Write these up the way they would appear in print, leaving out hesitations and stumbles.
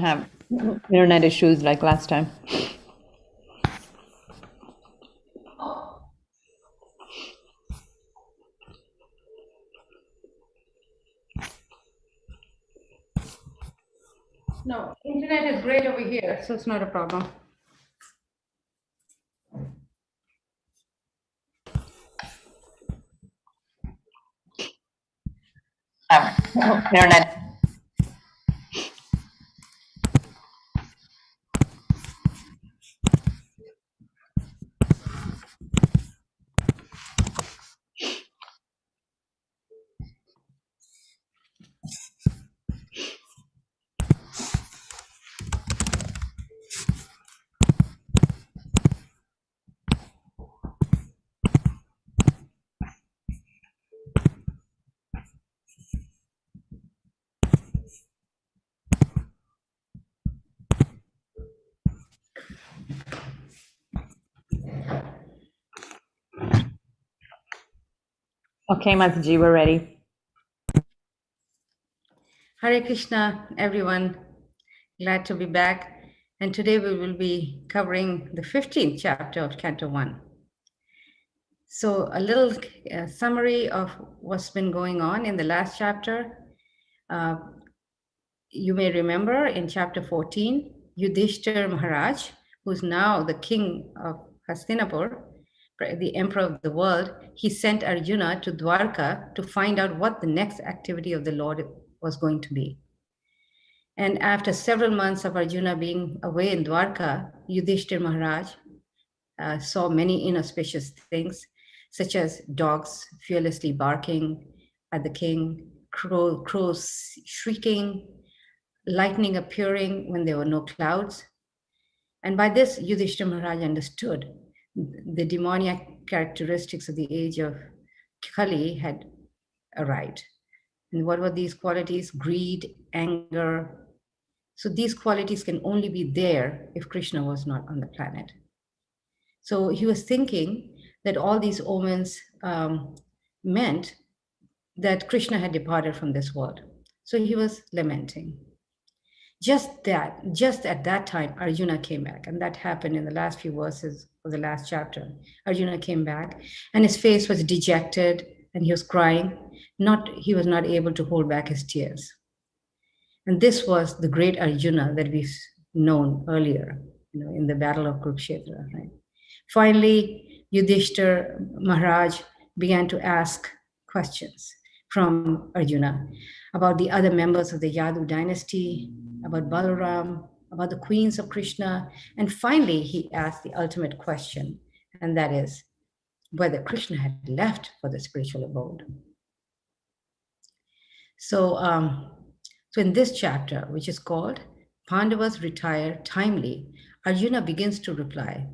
have internet issues like last time. No, internet is great over here, so it's not a problem. Internet. Okay, Mataji, we're ready. Hare Krishna, everyone. Glad to be back. And today we will be covering the 15th chapter of Canto 1. So, a little summary of what's been going on in the last chapter. You may remember in chapter 14, Yudhishthir Maharaj, who's now the king of Hastinapur, the emperor of the world, he sent Arjuna to Dwarka to find out what the next activity of the Lord was going to be. And after several months of Arjuna being away in Dwarka, Yudhishthir Maharaj saw many inauspicious things, such as dogs fearlessly barking at the king, crows shrieking, lightning appearing when there were no clouds. And by this, Yudhishthira Maharaj understood the demoniac characteristics of the age of Kali had arrived. And what were these qualities? Greed, anger. So these qualities can only be there if Krishna was not on the planet. So he was thinking that all these omens meant that Krishna had departed from this world. So he was lamenting. Just at that time, Arjuna came back, and that happened in the last few verses of the last chapter. Arjuna came back, and his face was dejected, and he was crying. He was not able to hold back his tears. And this was the great Arjuna that we've known earlier, in the battle of Kurukshetra. Right? Finally, Yudhishthir Maharaj began to ask questions from Arjuna about the other members of the Yadu dynasty, about Balaram, about the queens of Krishna. And finally, he asked the ultimate question, and that is whether Krishna had left for the spiritual abode. So in this chapter, which is called Pandavas Retire Timely, Arjuna begins to reply.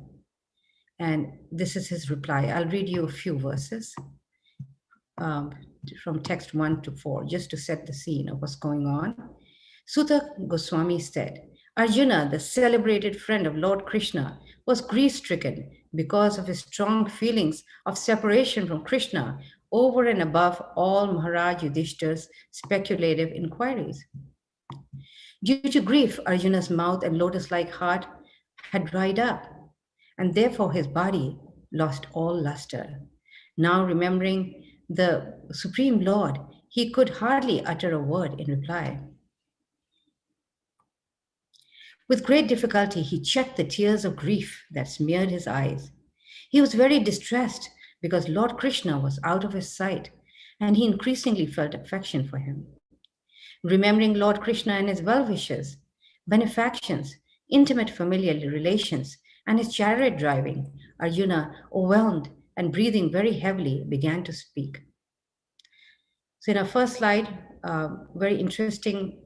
And this is his reply. I'll read you a few verses from text 1 to 4, just to set the scene of what's going on. Suta Goswami said, Arjuna, the celebrated friend of Lord Krishna, was grief-stricken because of his strong feelings of separation from Krishna over and above all Maharaj Yudhishthir's speculative inquiries. Due to grief, Arjuna's mouth and lotus-like heart had dried up, and therefore his body lost all luster. Now remembering the Supreme Lord, he could hardly utter a word in reply. With great difficulty, he checked the tears of grief that smeared his eyes. He was very distressed because Lord Krishna was out of his sight, and he increasingly felt affection for him. Remembering Lord Krishna and his well-wishers, benefactions, intimate familial relations, and his chariot driving, Arjuna, overwhelmed and breathing very heavily, began to speak. So in our first slide, very interesting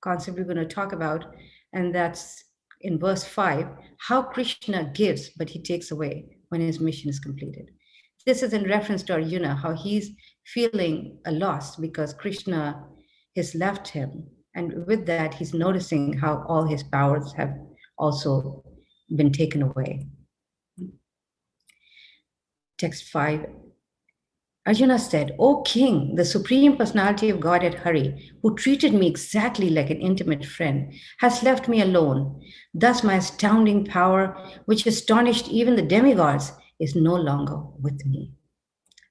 concept we're going to talk about, and that's in verse 5, how Krishna gives, but he takes away when his mission is completed. This is in reference to Arjuna, how he's feeling a loss because Krishna has left him. And with that, he's noticing how all his powers have also been taken away. Text 5. Arjuna said, "O king, the supreme personality of Godhead Hari, who treated me exactly like an intimate friend, has left me alone. Thus my astounding power, which astonished even the demigods, is no longer with me."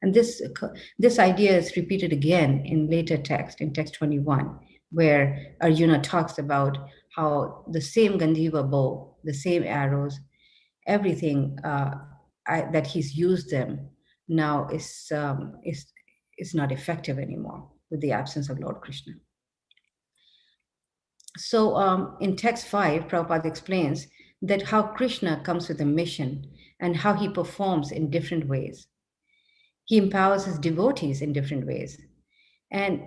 And this idea is repeated again in later text, in text 21, where Arjuna talks about how the same Gandiva bow, the same arrows, everything that he's used them now is not effective anymore with the absence of Lord Krishna. So in text 5, Prabhupada explains that how Krishna comes with a mission and how he performs in different ways. He empowers his devotees in different ways. And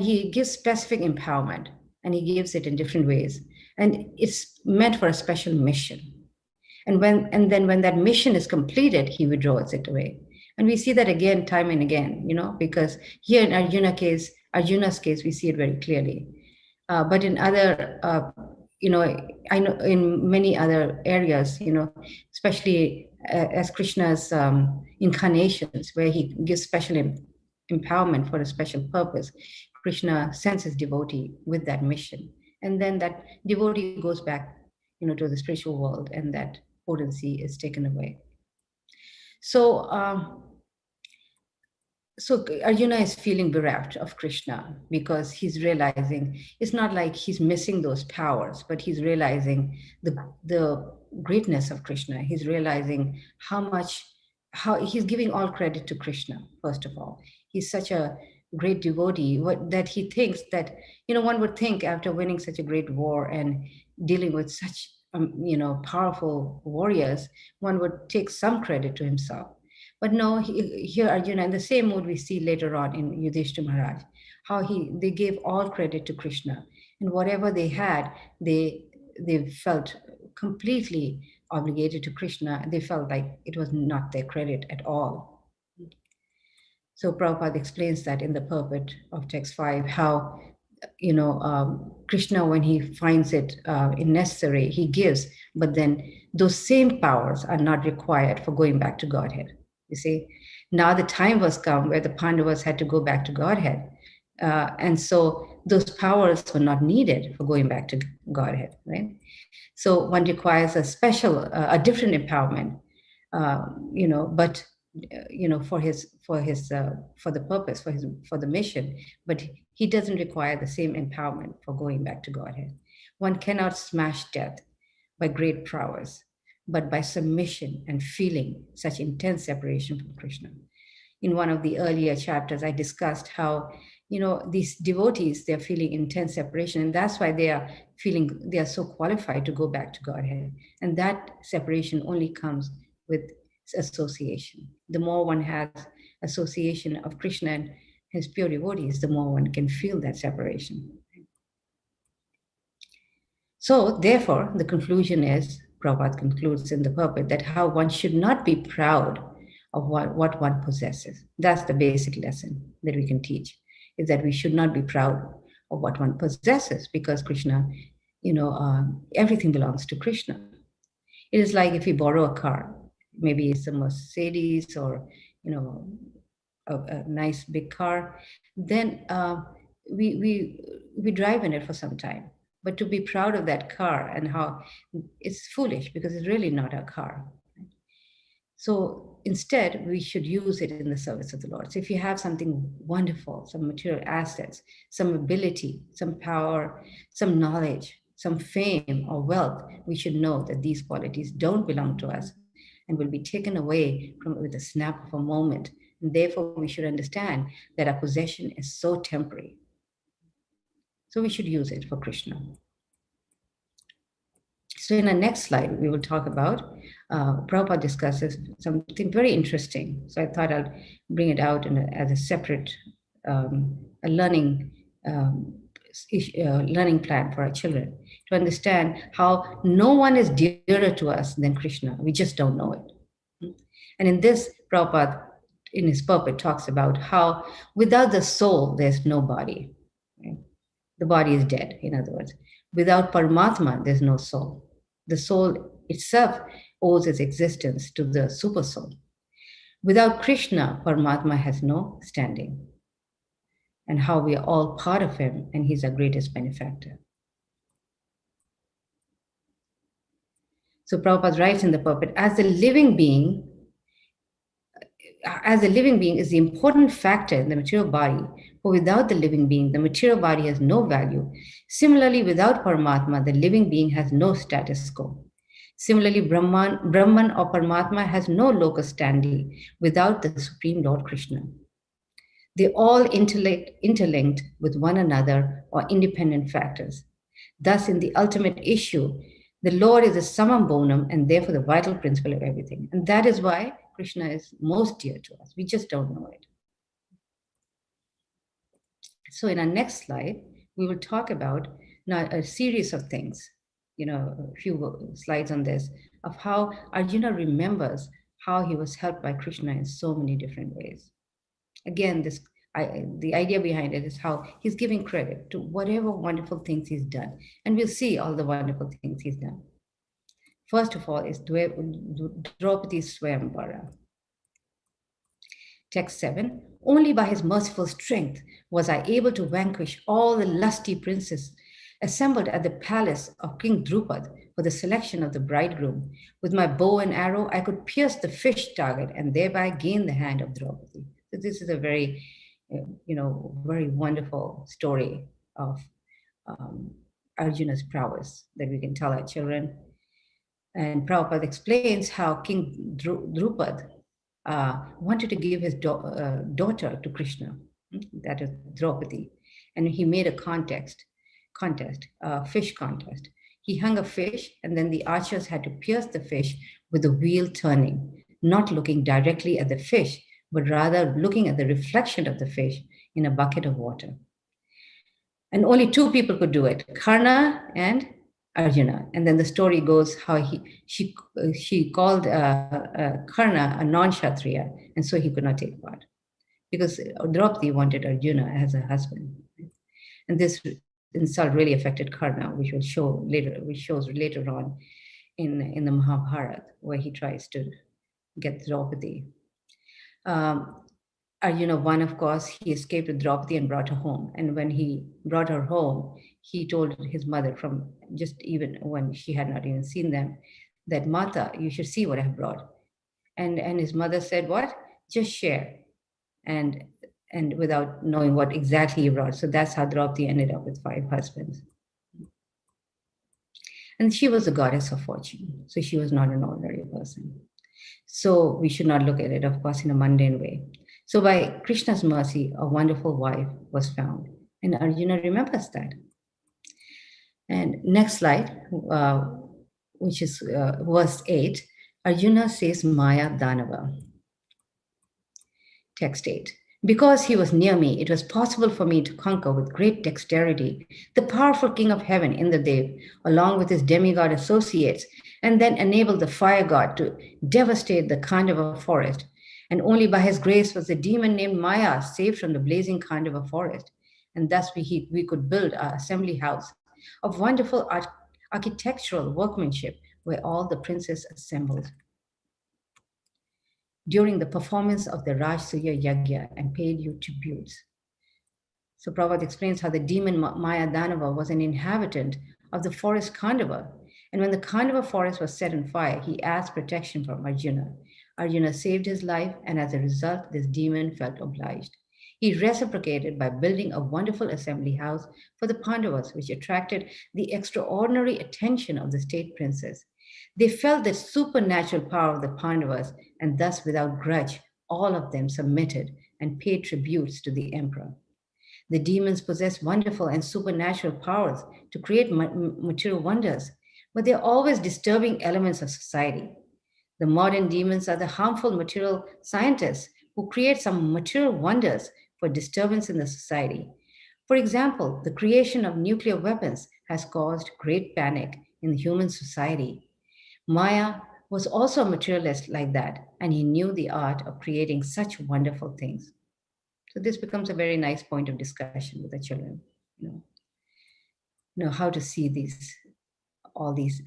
he gives specific empowerment, and he gives it in different ways. And it's meant for a special mission. And then when that mission is completed, he withdraws it away. And we see that again, time and again, because here in Arjuna's case, we see it very clearly. But in other, I know in many other areas, especially as Krishna's incarnations, where he gives special empowerment for a special purpose, Krishna sends his devotee with that mission. And then that devotee goes back, to the spiritual world, and that potency is taken away. So Arjuna is feeling bereft of Krishna because he's realizing it's not like he's missing those powers, but he's realizing the greatness of Krishna. He's realizing how he's giving all credit to Krishna, first of all. He's such a great devotee that he thinks that, one would think after winning such a great war and dealing with such, powerful warriors, one would take some credit to himself. But no, here Arjuna, in the same mood we see later on in Yudhishthira Maharaj, how they gave all credit to Krishna. And whatever they had, they felt completely obligated to Krishna. They felt like it was not their credit at all. So Prabhupada explains that in the purport of text 5, how, Krishna, when he finds it necessary, he gives, but then those same powers are not required for going back to Godhead. You see, now the time was come where the Pandavas had to go back to Godhead. And so those powers were not needed for going back to Godhead, right? So one requires a different empowerment, but for the purpose, for the mission, but he doesn't require the same empowerment for going back to Godhead. One cannot smash death by great prowess, but by submission and feeling such intense separation from Krishna. In one of the earlier chapters, I discussed how, these devotees, they're feeling intense separation, and that's why they are so qualified to go back to Godhead. And that separation only comes with association. The more one has association of Krishna and his pure devotees, the more one can feel that separation. So therefore, the conclusion is, Prabhupada concludes in the purport, that how one should not be proud of what one possesses. That's the basic lesson that we can teach, is that we should not be proud of what one possesses, because Krishna, everything belongs to Krishna. It is like if we borrow a car, maybe it's a Mercedes or, a nice big car, then we drive in it for some time. But to be proud of that car and how it's foolish, because it's really not our car. So instead, we should use it in the service of the Lord. So if you have something wonderful, some material assets, some ability, some power, some knowledge, some fame or wealth, we should know that these qualities don't belong to us and will be taken away with a snap of a moment. And therefore, we should understand that our possession is so temporary. So we should use it for Krishna. So in the next slide, we will talk about, Prabhupada discusses something very interesting. So I thought I'll bring it out as a separate learning plan for our children, to understand how no one is dearer to us than Krishna. We just don't know it. And in this, Prabhupada, in his purport, talks about how without the soul, there's no body. Right? The body is dead, in other words. Without Paramatma, there's no soul. The soul itself owes its existence to the super soul. Without Krishna, Paramatma has no standing, and how we are all part of him, and he's our greatest benefactor. So Prabhupada writes in the purport, as a living being is the important factor in the material body, for without the living being, the material body has no value. Similarly, without Paramatma, the living being has no status quo. Similarly, Brahman or Paramatma has no locus standi without the Supreme Lord Krishna. They all interlinked with one another or independent factors. Thus, in the ultimate issue, the Lord is the summum bonum and therefore the vital principle of everything. And that is why Krishna is most dear to us. We just don't know it. So in our next slide, we will talk about now a series of things, a few slides on this, of how Arjuna remembers how he was helped by Krishna in so many different ways. Again, the idea behind it is how he's giving credit to whatever wonderful things he's done. And we'll see all the wonderful things he's done. First of all is Draupadi's Swayamvara. Text 7, only by his merciful strength was I able to vanquish all the lusty princes assembled at the palace of King Draupadi for the selection of the bridegroom. With my bow and arrow, I could pierce the fish target and thereby gain the hand of Draupadi. So this is a very, very wonderful story of Arjuna's prowess that we can tell our children. And Prabhupada explains how King Draupadi wanted to give his daughter to Krishna, that is Draupadi, and he made a fish contest. He hung a fish, and then the archers had to pierce the fish with the wheel turning, not looking directly at the fish, but rather looking at the reflection of the fish in a bucket of water. And only two people could do it, Karna and Arjuna. And then the story goes how she called Karna a non-Kshatriya, and so he could not take part because Draupadi wanted Arjuna as a husband. And this insult really affected Karna, which shows later on in the Mahabharata, where he tries to get Draupadi. Arjuna won, of course. He escaped with Draupadi and brought her home. And when he brought her home, he told his mother, from just even when she had not even seen them, that Mata, you should see what I have brought. And his mother said, what? Just share. And without knowing what exactly he brought. So that's how Draupadi ended up with 5 husbands. And she was the goddess of fortune. So she was not an ordinary person. So we should not look at it, of course, in a mundane way. So by Krishna's mercy, a wonderful wife was found. And Arjuna remembers that. And next slide, which is verse 8, Arjuna says Maya Danava. Text 8. Because he was near me, it was possible for me to conquer with great dexterity the powerful king of heaven, Indradev, along with his demigod associates, and then enable the fire god to devastate the Khandava forest. And only by his grace was the demon named Maya saved from the blazing Khandava forest. And thus we could build our assembly house of wonderful architectural workmanship where all the princes assembled during the performance of the Rajsuya Yagya and paid you tributes. So Prabhupada explains how the demon Maya Danava was an inhabitant of the forest Khandava. And when the Khandava forest was set on fire, he asked protection from Arjuna. Arjuna saved his life, and as a result, this demon felt obliged. He reciprocated by building a wonderful assembly house for the Pandavas, which attracted the extraordinary attention of the state princes. They felt the supernatural power of the Pandavas, and thus, without grudge, all of them submitted and paid tributes to the emperor. The demons possess wonderful and supernatural powers to create material wonders, but they're always disturbing elements of society. The modern demons are the harmful material scientists who create some material wonders for disturbance in the society. For example, the creation of nuclear weapons has caused great panic in the human society. Maya was also a materialist like that, and he knew the art of creating such wonderful things. So this becomes a very nice point of discussion with the children, how to see all these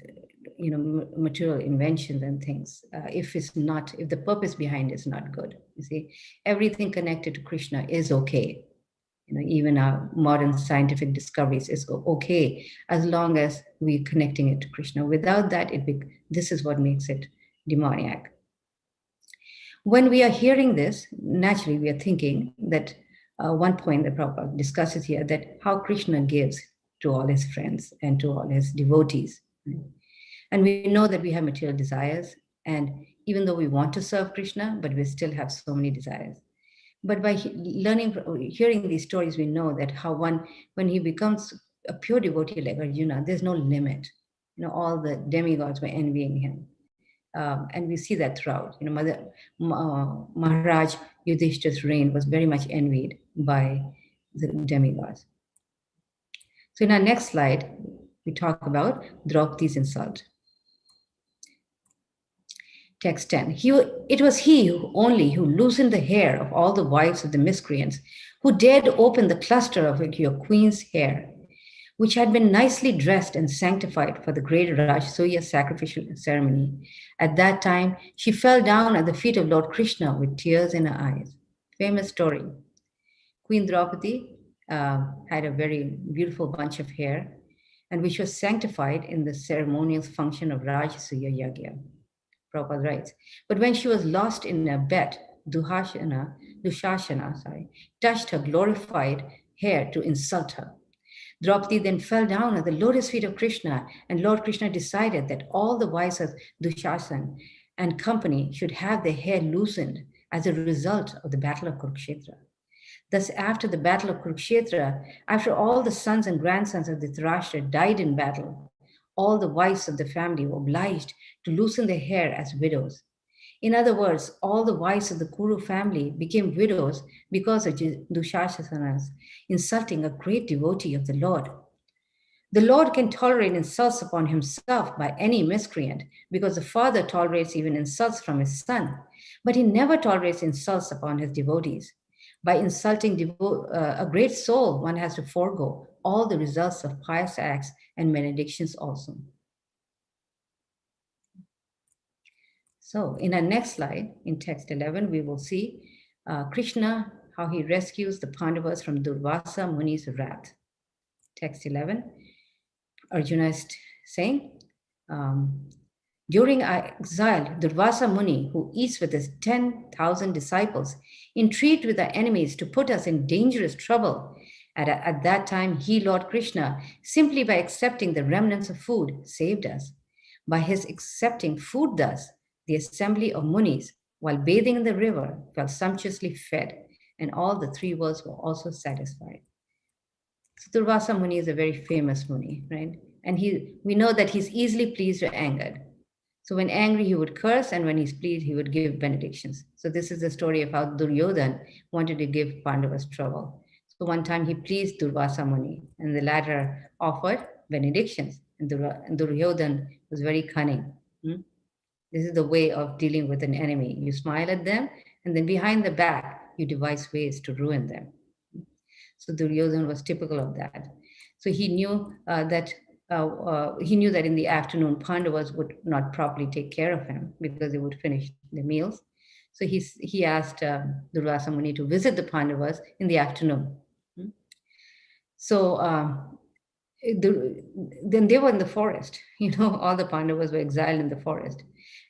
material inventions and things, if the purpose behind it is not good. You see, everything connected to Krishna is okay. Even our modern scientific discoveries is okay as long as we're connecting it to Krishna. Without that, this is what makes it demoniac. When we are hearing this, naturally we are thinking that one point that Prabhupada discusses here, that how Krishna gives to all his friends and to all his devotees. And we know that we have material desires, and even though we want to serve Krishna, but we still have so many desires. But by hearing these stories, we know that how when he becomes a pure devotee like Arjuna, there's no limit. All the demigods were envying him. And we see that throughout. Maharaj Yudhishthira's reign was very much envied by the demigods. So in our next slide, we talk about Draupadi's insult. Text 10. It was he only who loosened the hair of all the wives of the miscreants, who dared open the cluster of your queen's hair, which had been nicely dressed and sanctified for the great Rajasuya sacrificial ceremony. At that time, she fell down at the feet of Lord Krishna with tears in her eyes. Famous story. Queen Draupadi had a very beautiful bunch of hair, and which was sanctified in the ceremonial function of Rajasuya Yagya. Prabhupada writes, but when she was lost in a bet, Dushasana, touched her glorified hair to insult her. Draupadi then fell down at the lotus feet of Krishna, and Lord Krishna decided that all the wives of Dushasana and company should have their hair loosened as a result of the battle of Kurukshetra. Thus, after the battle of Kurukshetra, after all the sons and grandsons of Dhritarashtra died in battle, all the wives of the family were obliged to loosen their hair as widows. In other words, all the wives of the Kuru family became widows because of Dushasana's insulting a great devotee of the Lord. The Lord can tolerate insults upon himself by any miscreant because the father tolerates even insults from his son, but he never tolerates insults upon his devotees. By insulting a great soul, one has to forego all the results of pious acts and benedictions also. So in our next slide, in text 11, we will see Krishna, how he rescues the Pandavas from Durvasa Muni's wrath. Text 11, Arjuna is saying, during our exile, Durvasa Muni, who eats with his 10,000 disciples, intrigued with our enemies to put us in dangerous trouble. At that time, he, Lord Krishna, simply by accepting the remnants of food, saved us. By his accepting food thus, the assembly of Munis, while bathing in the river, felt sumptuously fed, and all the three worlds were also satisfied. So Durvasa Muni is a very famous Muni, right? And we know that he's easily pleased or angered. So when angry, he would curse, and when he's pleased, he would give benedictions. So this is the story of how Duryodhana wanted to give Pandavas trouble. So one time he pleased Durvasa Muni, and the latter offered benedictions. And Duryodhana was very cunning. This is the way of dealing with an enemy. You smile at them, and then behind the back, you devise ways to ruin them. So Duryodhana was typical of that. So he knew that in the afternoon, Pandavas would not properly take care of him because they would finish the meals. So he asked Durvasa Muni to visit the Pandavas in the afternoon. So then they were in the forest. All the Pandavas were exiled in the forest.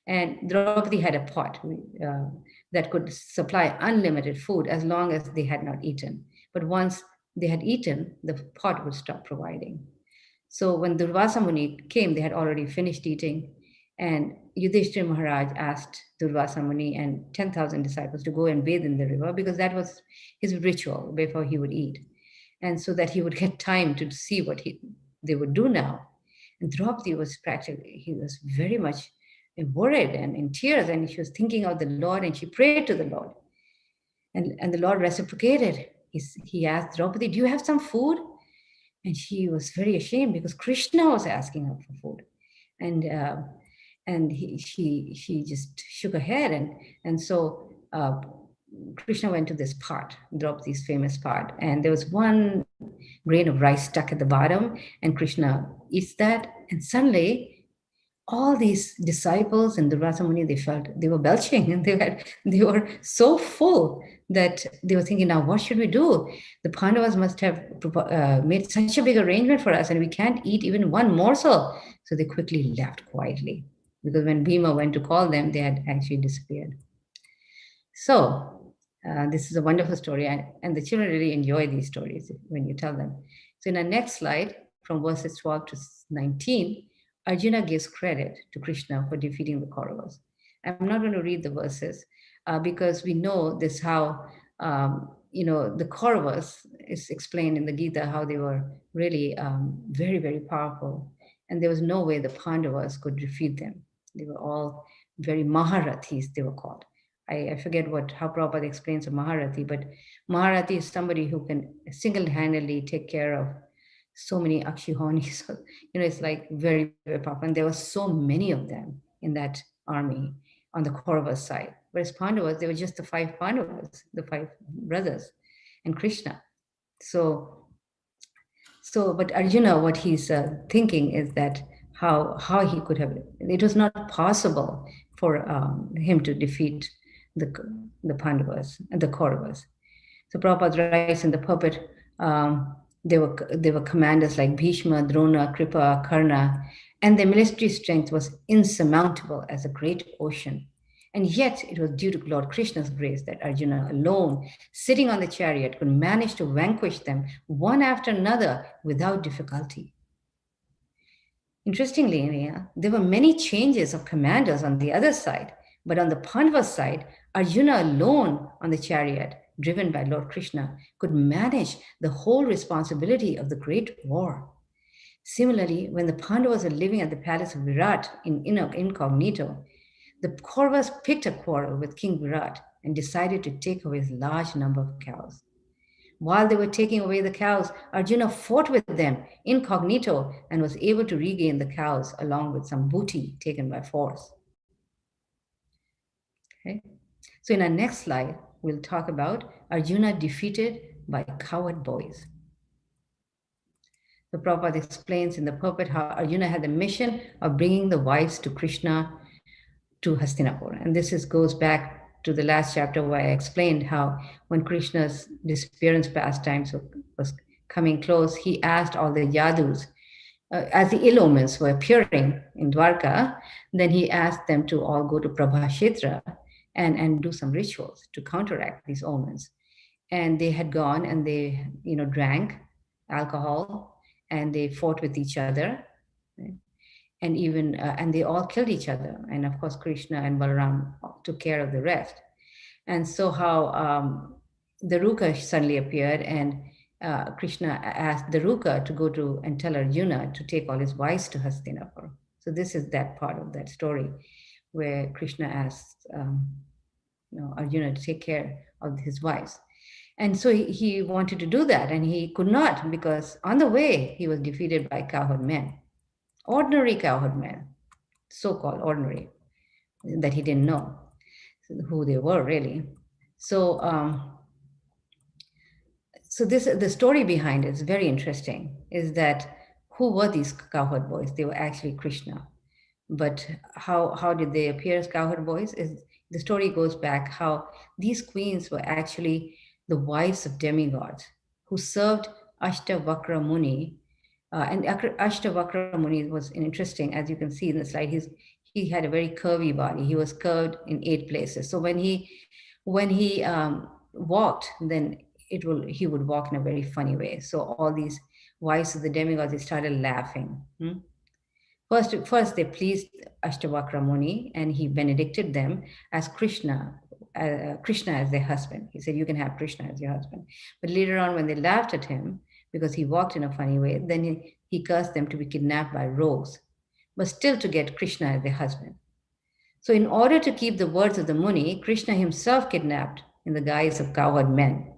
And Draupadi had a pot that could supply unlimited food as long as they had not eaten. But once they had eaten, the pot would stop providing. So when Durvasa Muni came, they had already finished eating. And Yudhishthira Maharaj asked Durvasa Muni and 10,000 disciples to go and bathe in the river because that was his ritual before he would eat. And so that he would get time to see what they would do now. And Draupadi was he was very much worried and in tears, and she was thinking of the Lord, and she prayed to the Lord. And the Lord reciprocated. He asked Draupadi, do you have some food? And she was very ashamed because Krishna was asking her for food. And she just shook her head. And so Krishna went to this pot, Draupadi's famous pot, and there was one grain of rice stuck at the bottom, and Krishna eats that, and suddenly all these disciples and the Muni, they felt they were belching and they were so full that they were thinking, now what should we do? The Pandavas must have made such a big arrangement for us and we can't eat even one morsel. So they quickly left quietly because when Bhima went to call them, they had actually disappeared. So this is a wonderful story, and the children really enjoy these stories when you tell them. So in our next slide, from verses 12 to 19, Arjuna gives credit to Krishna for defeating the Kauravas. I'm not going to read the verses because we know this how, the Kauravas is explained in the Gita, how they were really very, very powerful. And there was no way the Pandavas could defeat them. They were all very Maharathis, they were called. I forget how Prabhupada explains a Maharathi, but Maharathi is somebody who can single-handedly take care of so many Akshihonis. It's like very, very powerful. And there were so many of them in that army on the Kauravas side. Whereas Pandavas, they were just the 5 Pandavas, the 5 brothers, and Krishna. But Arjuna, what he's thinking is that how he could have, it was not possible for him to defeat the Pandavas and the Kauravas. So Prabhupada writes in the pulpit, there were commanders like Bhishma, Drona, Kripa, Karna, and their military strength was insurmountable as a great ocean. And yet it was due to Lord Krishna's grace that Arjuna alone, sitting on the chariot, could manage to vanquish them one after another without difficulty. Interestingly, there were many changes of commanders on the other side, but on the Pandava side, Arjuna alone on the chariot, driven by Lord Krishna, could manage the whole responsibility of the great war. Similarly, when the Pandavas were living at the palace of Virat in incognito, the Kauravas picked a quarrel with King Virat and decided to take away his large number of cows. While they were taking away the cows, Arjuna fought with them incognito and was able to regain the cows along with some booty taken by force. Okay. So in our next slide, we'll talk about Arjuna defeated by cowherd boys. The Prabhupada explains in the pulpit how Arjuna had the mission of bringing the wives to Krishna to Hastinapur. And this goes back to the last chapter where I explained how when Krishna's disappearance pastimes was coming close, he asked all the Yadus, as the ill omens were appearing in Dwarka, then he asked them to all go to Prabhashetra and do some rituals to counteract these omens. And they had gone and they, drank alcohol and they fought with each other. Right? And even, and they all killed each other. And of course, Krishna and Balaram took care of the rest. And so how Daruka suddenly appeared and Krishna asked Daruka to go to and tell Arjuna to take all his wives to Hastinapur. So this is that part of that story where Krishna asked Arjuna to take care of his wives. And so he wanted to do that and he could not because on the way he was defeated by cowherd men, ordinary cowherd men, so-called ordinary, that he didn't know who they were really. So the story behind it is very interesting, is that who were these cowherd boys? They were actually Krishna. But how did they appear as cowherd boys? The story goes back how these queens were actually the wives of demigods who served Ashtavakra Muni. And Ashtavakra Muni was interesting, as you can see in the slide, he had a very curvy body. He was curved in 8 places. So when he walked, then he would walk in a very funny way. So all these wives of the demigods, they started laughing. First, they pleased Ashtavakra Muni, and he benedicted them as Krishna as their husband. He said, you can have Krishna as your husband. But later on, when they laughed at him, because he walked in a funny way, then he cursed them to be kidnapped by rogues, but still to get Krishna as their husband. So in order to keep the words of the Muni, Krishna himself kidnapped in the guise of cowherd men.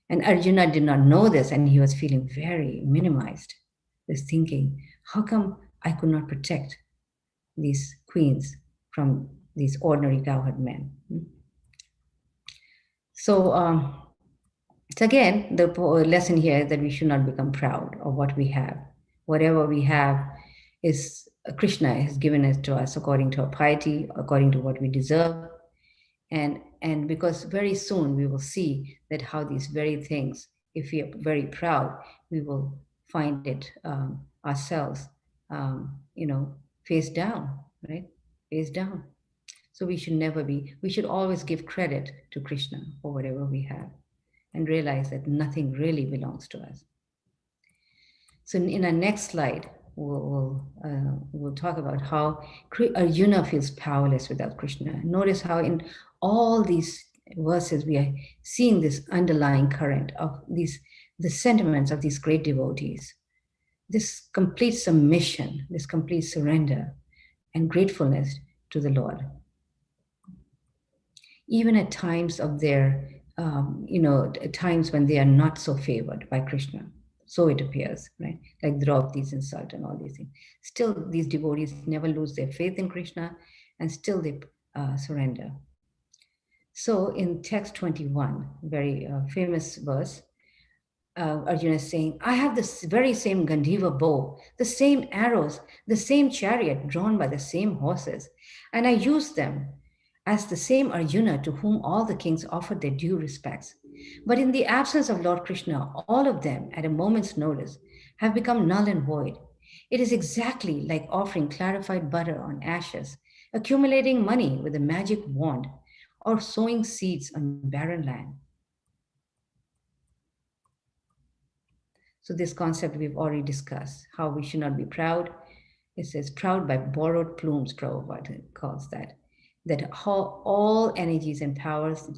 And Arjuna did not know this, and he was feeling very minimized. He was thinking, how come I could not protect these queens from these ordinary cowherd men? So again, the lesson here is that we should not become proud of what we have. Whatever we have is Krishna has given it to us according to our piety, according to what we deserve. And because very soon we will see that how these very things, if we are very proud, we will find it ourselves, face down, right? Face down. So we should never be, we should always give credit to Krishna for whatever we have and realize that nothing really belongs to us. So in our next slide, we'll talk about how Arjuna feels powerless without Krishna. Notice how in all these verses we are seeing this underlying current of the sentiments of these great devotees, this complete submission, this complete surrender and gratefulness to the Lord. Even at times of their, times when they are not so favored by Krishna. So it appears, right? Like Draupadi's insult and all these things. Still, these devotees never lose their faith in Krishna and still they surrender. So in text 21, very famous verse, Arjuna is saying, I have this very same Gandhiva bow, the same arrows, the same chariot drawn by the same horses, and I use them as the same Arjuna to whom all the kings offered their due respects. But in the absence of Lord Krishna, all of them, at a moment's notice, have become null and void. It is exactly like offering clarified butter on ashes, accumulating money with a magic wand, or sowing seeds on barren land. So this concept we've already discussed, how we should not be proud. It says, proud by borrowed plumes, Prabhupada calls that how all energies and powers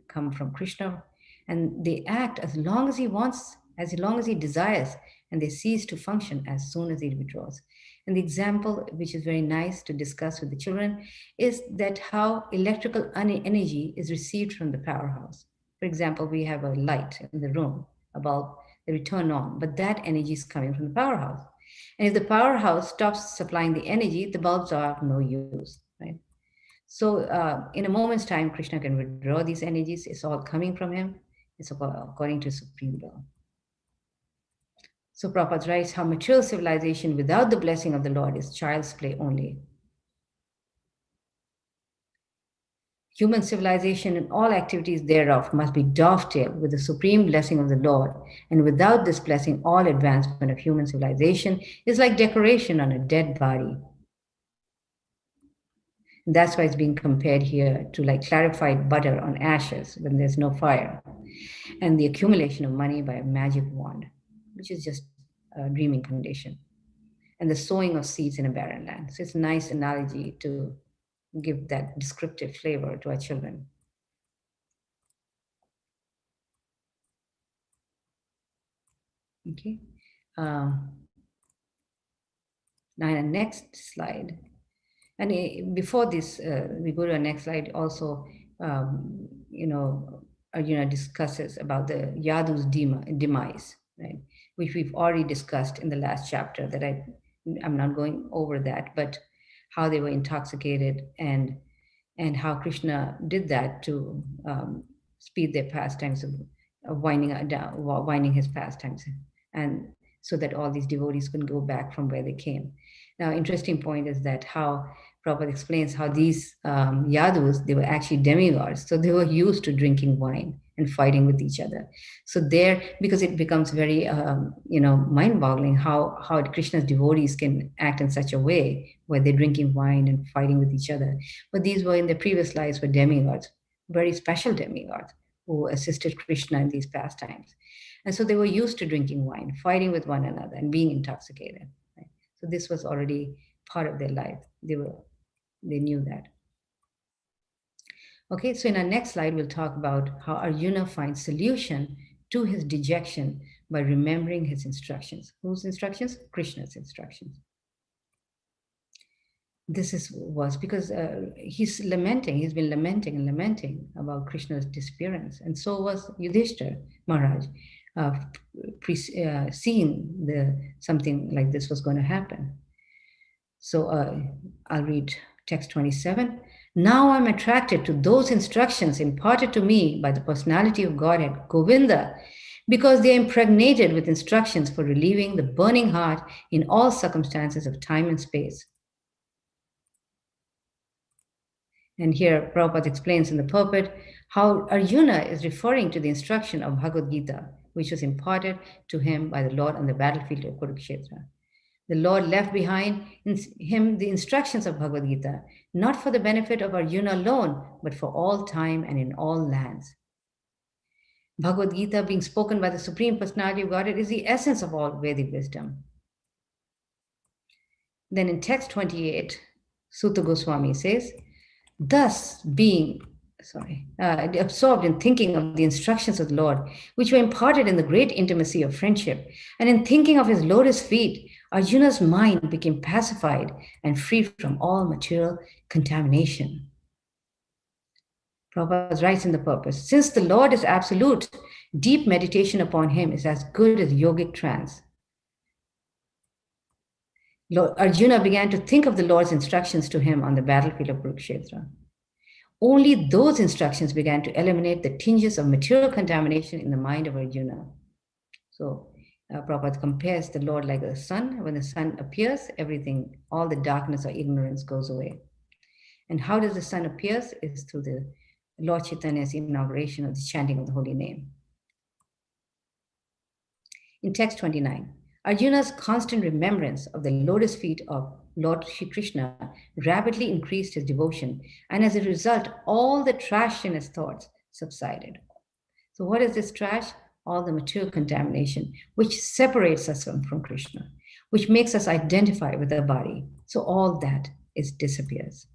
come from Krishna, and they act as long as he wants, as long as he desires, and they cease to function as soon as he withdraws. And the example, which is very nice to discuss with the children, is that how electrical energy is received from the powerhouse. For example, we have a light in the room, a bulb that we turn on, but that energy is coming from the powerhouse. And if the powerhouse stops supplying the energy, the bulbs are of no use, right? So in a moment's time, Krishna can withdraw these energies. It's all coming from him. It's according to Supreme Law. So Prabhupada writes how material civilization without the blessing of the Lord is child's play only. Human civilization and all activities thereof must be dovetailed with the supreme blessing of the Lord. And without this blessing, all advancement of human civilization is like decoration on a dead body. And that's why it's being compared here to like clarified butter on ashes when there's no fire, and the accumulation of money by a magic wand, which is just a dreaming condition, and the sowing of seeds in a barren land. So it's a nice analogy to give that descriptive flavor to our children. Okay. Now the next slide. And before this, we go to our next slide. Also, Arjuna discusses about the Yadu's demise, right? Which we've already discussed in the last chapter. That I'm not going over that, but how they were intoxicated and how Krishna did that to speed their pastimes of winding his pastimes, and so that all these devotees could go back from where they came. Now, interesting point is that how Prabhupada explains how these Yadus, they were actually demigods. So they were used to drinking wine and fighting with each other. So there, because it becomes very, mind-boggling how Krishna's devotees can act in such a way where they're drinking wine and fighting with each other. But these were in their previous lives were demigods, very special demigods who assisted Krishna in these pastimes. And so they were used to drinking wine, fighting with one another and being intoxicated. Right? So this was already part of their life. They knew that. Okay, so in our next slide, we'll talk about how Arjuna finds solution to his dejection by remembering his instructions. Whose instructions? Krishna's instructions. This was because he's been lamenting and lamenting about Krishna's disappearance. And so was Yudhishthira Maharaj, seeing something like this was going to happen. So I'll read text 27. Now I'm attracted to those instructions imparted to me by the personality of Godhead, Govinda, because they are impregnated with instructions for relieving the burning heart in all circumstances of time and space. And here Prabhupada explains in the purport how Arjuna is referring to the instruction of Bhagavad Gita, which was imparted to him by the Lord on the battlefield of Kurukshetra. The Lord left behind in him the instructions of Bhagavad Gita, not for the benefit of Arjuna alone, but for all time and in all lands. Bhagavad Gita, being spoken by the Supreme Personality of Godhead, is the essence of all Vedic wisdom. Then in text 28, Sutta Goswami says, thus being absorbed in thinking of the instructions of the Lord, which were imparted in the great intimacy of friendship, and in thinking of his lotus feet, Arjuna's mind became pacified and free from all material contamination. Prabhupada writes in the purpose, since the Lord is absolute, deep meditation upon him is as good as yogic trance. Arjuna began to think of the Lord's instructions to him on the battlefield of Kurukshetra. Only those instructions began to eliminate the tinges of material contamination in the mind of Arjuna. So Prabhupada compares the Lord like the sun. When the sun appears, everything, all the darkness or ignorance goes away. And how does the sun appear? Is through the Lord Chaitanya's inauguration of the chanting of the holy name. In text 29, Arjuna's constant remembrance of the lotus feet of Lord Shri Krishna rapidly increased his devotion, and as a result, all the trash in his thoughts subsided. So what is this trash? All the material contamination, which separates us from Krishna, which makes us identify with the body. So all that disappears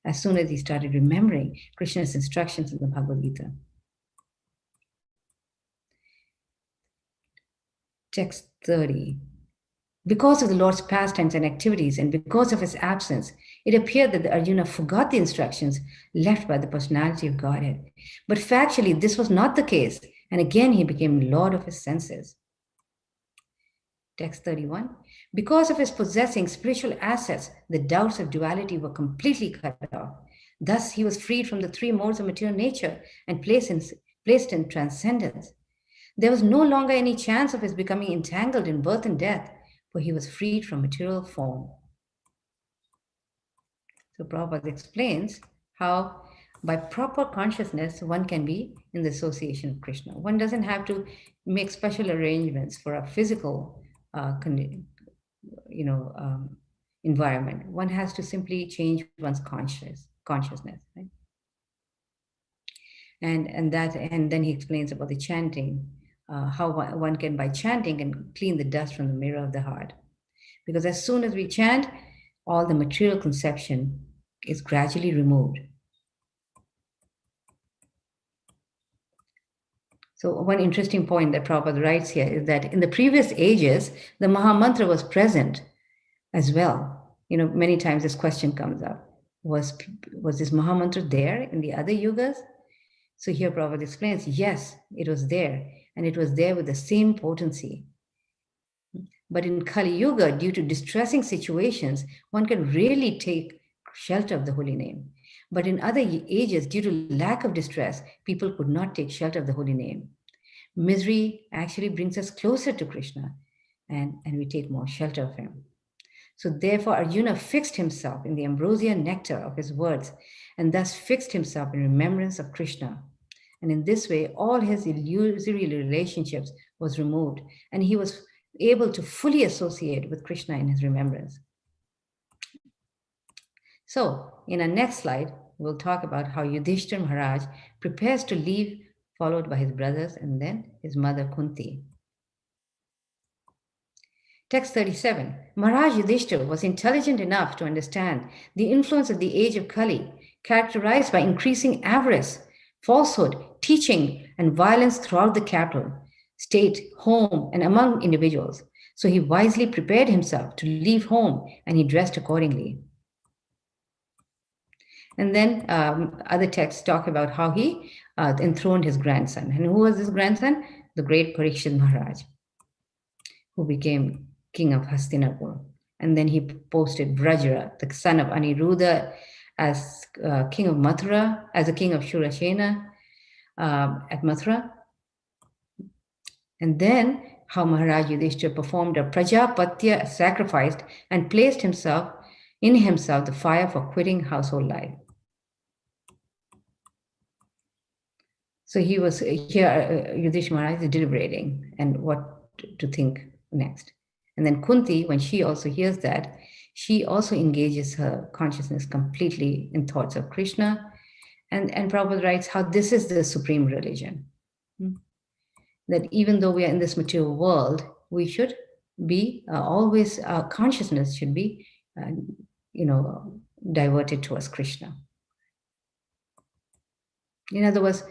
as soon as he started remembering Krishna's instructions in the Bhagavad Gita. Text 30. Because of the Lord's pastimes and activities, and because of his absence, it appeared that the Arjuna forgot the instructions left by the personality of Godhead. But factually, this was not the case, and again he became lord of his senses. Text 31. Because of his possessing spiritual assets, the doubts of duality were completely cut off. Thus, he was freed from the three modes of material nature and placed in transcendence. There was no longer any chance of his becoming entangled in birth and death, for he was freed from material form. So Prabhupada explains how by proper consciousness, one can be in the association of Krishna. One doesn't have to make special arrangements for a physical environment. One has to simply change one's consciousness, right? And then he explains about the chanting, how one can, by chanting, can clean the dust from the mirror of the heart. Because as soon as we chant, all the material conception is gradually removed. So one interesting point that Prabhupada writes here is that in the previous ages, the Mahamantra was present as well. Many times this question comes up. Was this Mahamantra there in the other yugas? So here Prabhupada explains, yes, it was there. And it was there with the same potency. But in Kali Yuga, due to distressing situations, one can really take shelter of the holy name. But in other ages, due to lack of distress, people could not take shelter of the holy name. Misery actually brings us closer to Krishna, and we take more shelter of him. So therefore, Arjuna fixed himself in the ambrosia nectar of his words, and thus fixed himself in remembrance of Krishna. And in this way, all his illusory relationships was removed, and he was able to fully associate with Krishna in his remembrance. So in our next slide, we'll talk about how Yudhishthira Maharaj prepares to leave, followed by his brothers and then his mother Kunti. Text 37. Maharaj Yudhishthira was intelligent enough to understand the influence of the age of Kali, characterized by increasing avarice, falsehood, teaching, and violence throughout the capital, state, home, and among individuals. So he wisely prepared himself to leave home, and he dressed accordingly. And then other texts talk about how he enthroned his grandson. And who was his grandson? The great Parikshit Maharaj, who became king of Hastinapur. And then he posted Vrajara, the son of Aniruddha, as king of Mathura, as a king of Shurasena at Mathura. And then how Maharaj Yudhishthira performed a Prajapatya sacrifice and placed in himself the fire for quitting household life. So he was here, Yudhishthira Maharaj is deliberating and what to think next. And then Kunti, when she also hears that, she also engages her consciousness completely in thoughts of Krishna. And Prabhupada writes how this is the supreme religion. That even though we are in this material world, we should be always, our consciousness should be, diverted towards Krishna. In other words,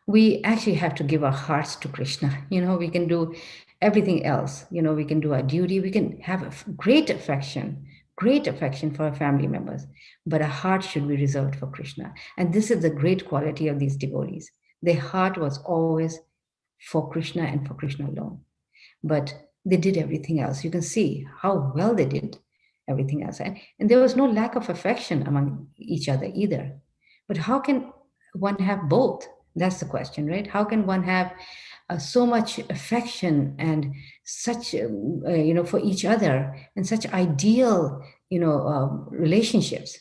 we actually have to give our hearts to Krishna. We can do everything else. We can do our duty. We can have a great affection for our family members, but our heart should be reserved for Krishna. And this is the great quality of these devotees. Their heart was always for Krishna and for Krishna alone. But they did everything else. You can see how well they did everything else. And there was no lack of affection among each other either. But how can one have both? That's the question, right? How can one have so much affection and such, for each other and such ideal, relationships?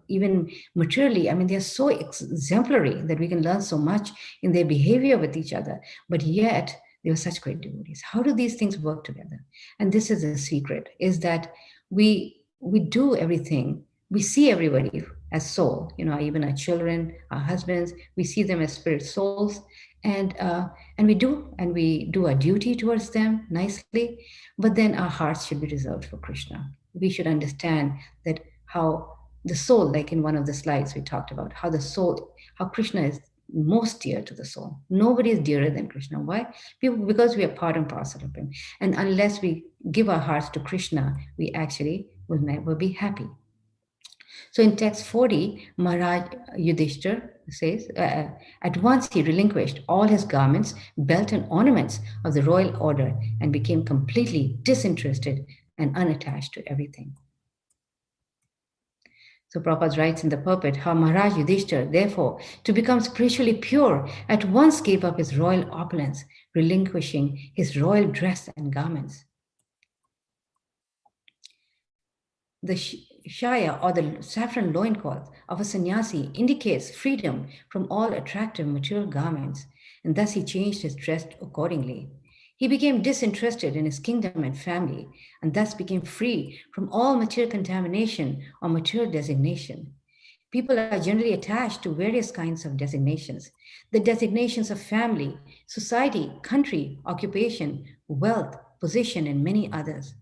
Even materially, I mean, they're so exemplary that we can learn so much in their behavior with each other. But yet, they were such great devotees. How do these things work together? And this is the secret: is that we do everything. We see everybody as soul. Even our children, our husbands, we see them as spirit souls, and we do our duty towards them nicely. But then our hearts should be reserved for Krishna. We should understand that how the soul, like in one of the slides we talked about, how Krishna is most dear to the soul. Nobody is dearer than Krishna. Why? Because we are part and parcel of him. And unless we give our hearts to Krishna, we actually will never be happy. So in text 40, Maharaj Yudhishthira says, at once he relinquished all his garments, belt and ornaments of the royal order and became completely disinterested and unattached to everything. So Prabhupada writes in the purport how Maharaj Yudhishthira, therefore, to become spiritually pure, at once gave up his royal opulence, relinquishing his royal dress and garments. The shaya, or the saffron loincloth of a sannyasi, indicates freedom from all attractive material garments, and thus he changed his dress accordingly. He became disinterested in his kingdom and family, and thus became free from all material contamination or material designation. People are generally attached to various kinds of designations: the designations of family, society, country, occupation, wealth, position, and many others.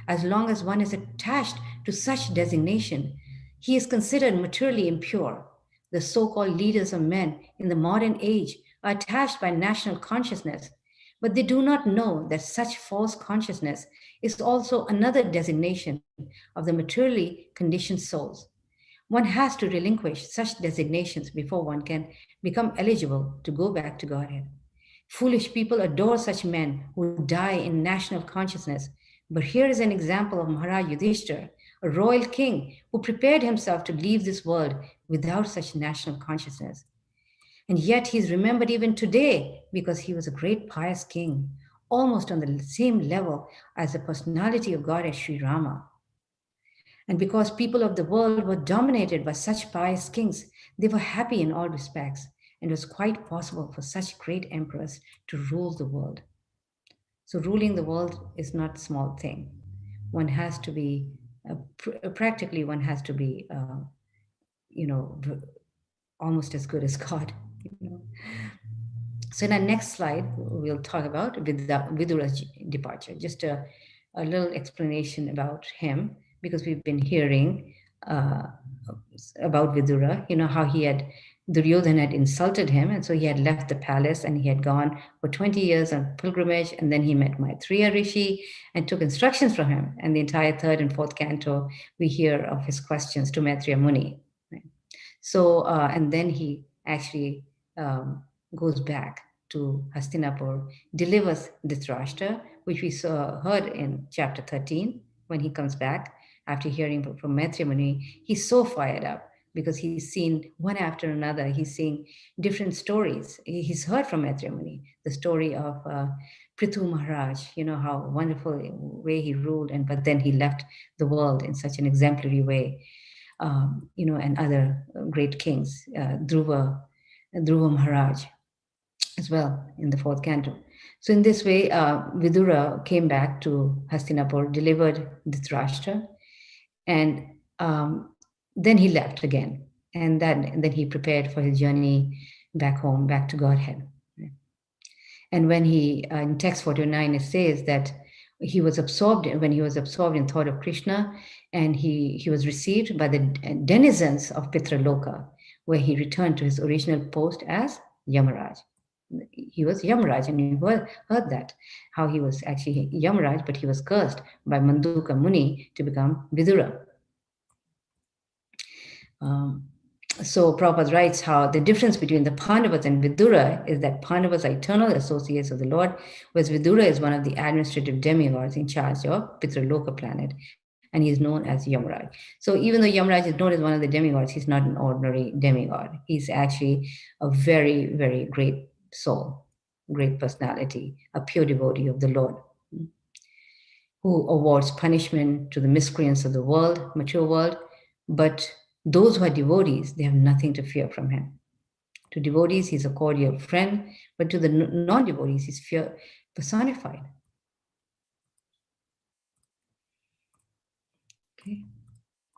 As long as one is attached to such designation, he is considered materially impure. The so-called leaders of men in the modern age are attached by national consciousness, but they do not know that such false consciousness is also another designation of the materially conditioned souls. One has to relinquish such designations before one can become eligible to go back to Godhead. Foolish people adore such men who die in national consciousness. But here is an example of Maharaj Yudhishthira, a royal king who prepared himself to leave this world without such national consciousness. And yet he is remembered even today because he was a great pious king, almost on the same level as the personality of God as Sri Rama. And because people of the world were dominated by such pious kings, they were happy in all respects, and it was quite possible for such great emperors to rule the world. So ruling the world is not a small thing. One has to be, practically one has to be, almost as good as God. So in our next slide, we'll talk about Vidura's departure. Just a little explanation about him, because we've been hearing about Vidura, how Duryodhana had insulted him, and so he had left the palace and he had gone for 20 years on pilgrimage, and then he met Maitreya Rishi and took instructions from him. And the entire third and fourth canto, we hear of his questions to Maitreya Muni. Right? So, and then he actually goes back to Hastinapur, delivers Dhritarashtra, which we heard in chapter 13 when he comes back after hearing from Maitreya Muni. He's so fired up because he's seen one after another. He's seeing different stories. He's heard from Maitreya Muni the story of Prithu Maharaj, how wonderful way he ruled, but then he left the world in such an exemplary way. And other great kings, Dhruva Maharaj. as well in the 4th canto. So in this way, Vidura came back to Hastinapur, delivered Dhritarashtra, and then he left again. And then he prepared for his journey back home, back to Godhead. And when he, in text 49, it says that he was absorbed in thought of Krishna, and he was received by the denizens of Pitraloka, where he returned to his original post as Yamaraj. He was Yamaraj, and you heard that, how he was actually Yamaraj, but he was cursed by Manduka Muni to become Vidura. So Prabhupada writes how the difference between the Pandavas and Vidura is that Pandavas are eternal associates of the Lord, whereas Vidura is one of the administrative demigods in charge of Pitraloka planet, and he is known as Yamaraj. So even though Yamaraj is known as one of the demigods, he's not an ordinary demigod. He's actually a very, very great soul, great personality, a pure devotee of the Lord, who awards punishment to the miscreants of the world, mature world, but those who are devotees, they have nothing to fear from him. To devotees, he's a cordial friend, but to the non-devotees, he's fear personified. Okay.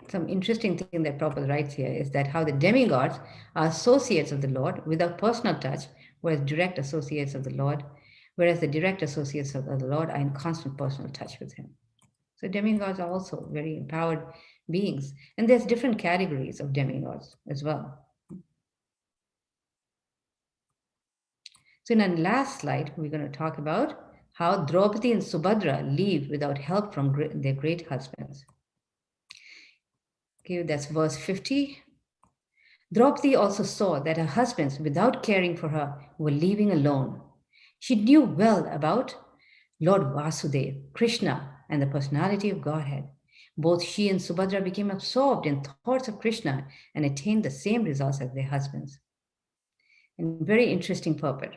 Some interesting thing that Prabhupada writes here is that how the demigods are associates of the Lord without personal touch, whereas the direct associates of the Lord are in constant personal touch with him. So demigods are also very empowered beings. And there's different categories of demigods as well. So in our last slide, we're going to talk about how Draupadi and Subhadra leave without help from their great husbands. Okay, that's verse 50. Draupadi also saw that her husbands, without caring for her, were leaving alone. She knew well about Lord Vasudeva, Krishna, and the personality of Godhead. Both she and Subhadra became absorbed in thoughts of Krishna and attained the same results as their husbands. And very interesting purport,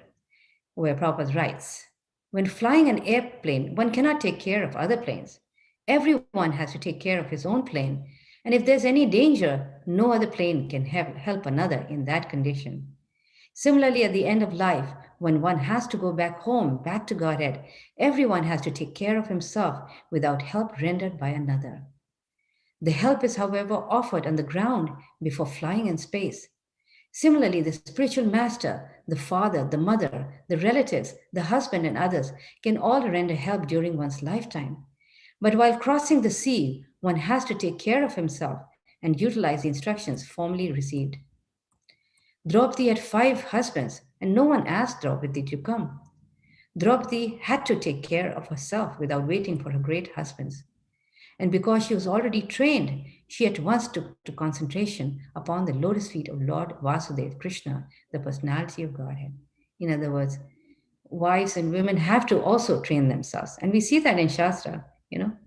where Prabhupada writes, when flying an airplane, one cannot take care of other planes. Everyone has to take care of his own plane. And if there's any danger, no other plane can help another in that condition. Similarly, at the end of life, when one has to go back home, back to Godhead, everyone has to take care of himself without help rendered by another. The help is, however, offered on the ground before flying in space. Similarly, the spiritual master, the father, the mother, the relatives, the husband, and others can all render help during one's lifetime. But while crossing the sea, one has to take care of himself and utilize the instructions formerly received. Draupadi had 5 husbands, and no one asked Draupadi to come. Draupadi had to take care of herself without waiting for her great husbands. And because she was already trained, she at once took to concentration upon the lotus feet of Lord Vasudeva, Krishna, the personality of Godhead. In other words, wives and women have to also train themselves. And we see that in Shastra,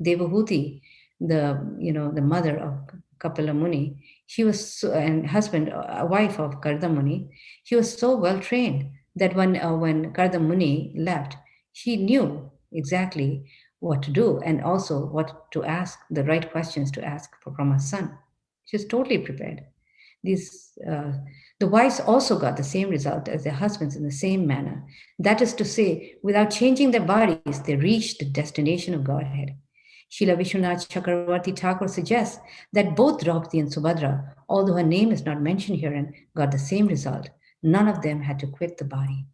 Devahuti, the mother of Kapila Muni, she was and husband, a wife of Karda Muni, she was so well trained that when Karda Muni left, she knew exactly what to do and also what to ask, the right questions to ask from her son. She was totally prepared. The wives also got the same result as their husbands in the same manner. That is to say, without changing their bodies, they reached the destination of Godhead. Srila Vishwanath Chakravarti Thakur suggests that both Draupadi and Subhadra, although her name is not mentioned herein, got the same result. None of them had to quit the body.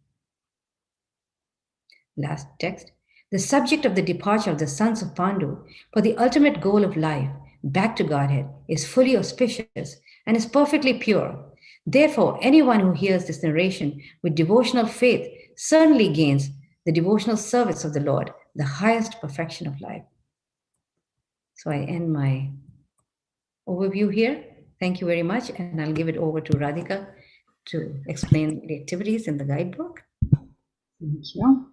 Last text. The subject of the departure of the sons of Pandu for the ultimate goal of life, back to Godhead, is fully auspicious and is perfectly pure. Therefore, anyone who hears this narration with devotional faith certainly gains the devotional service of the Lord, the highest perfection of life. So I end my overview here. Thank you very much, and I'll give it over to Radhika to explain the activities in the guidebook. Thank you.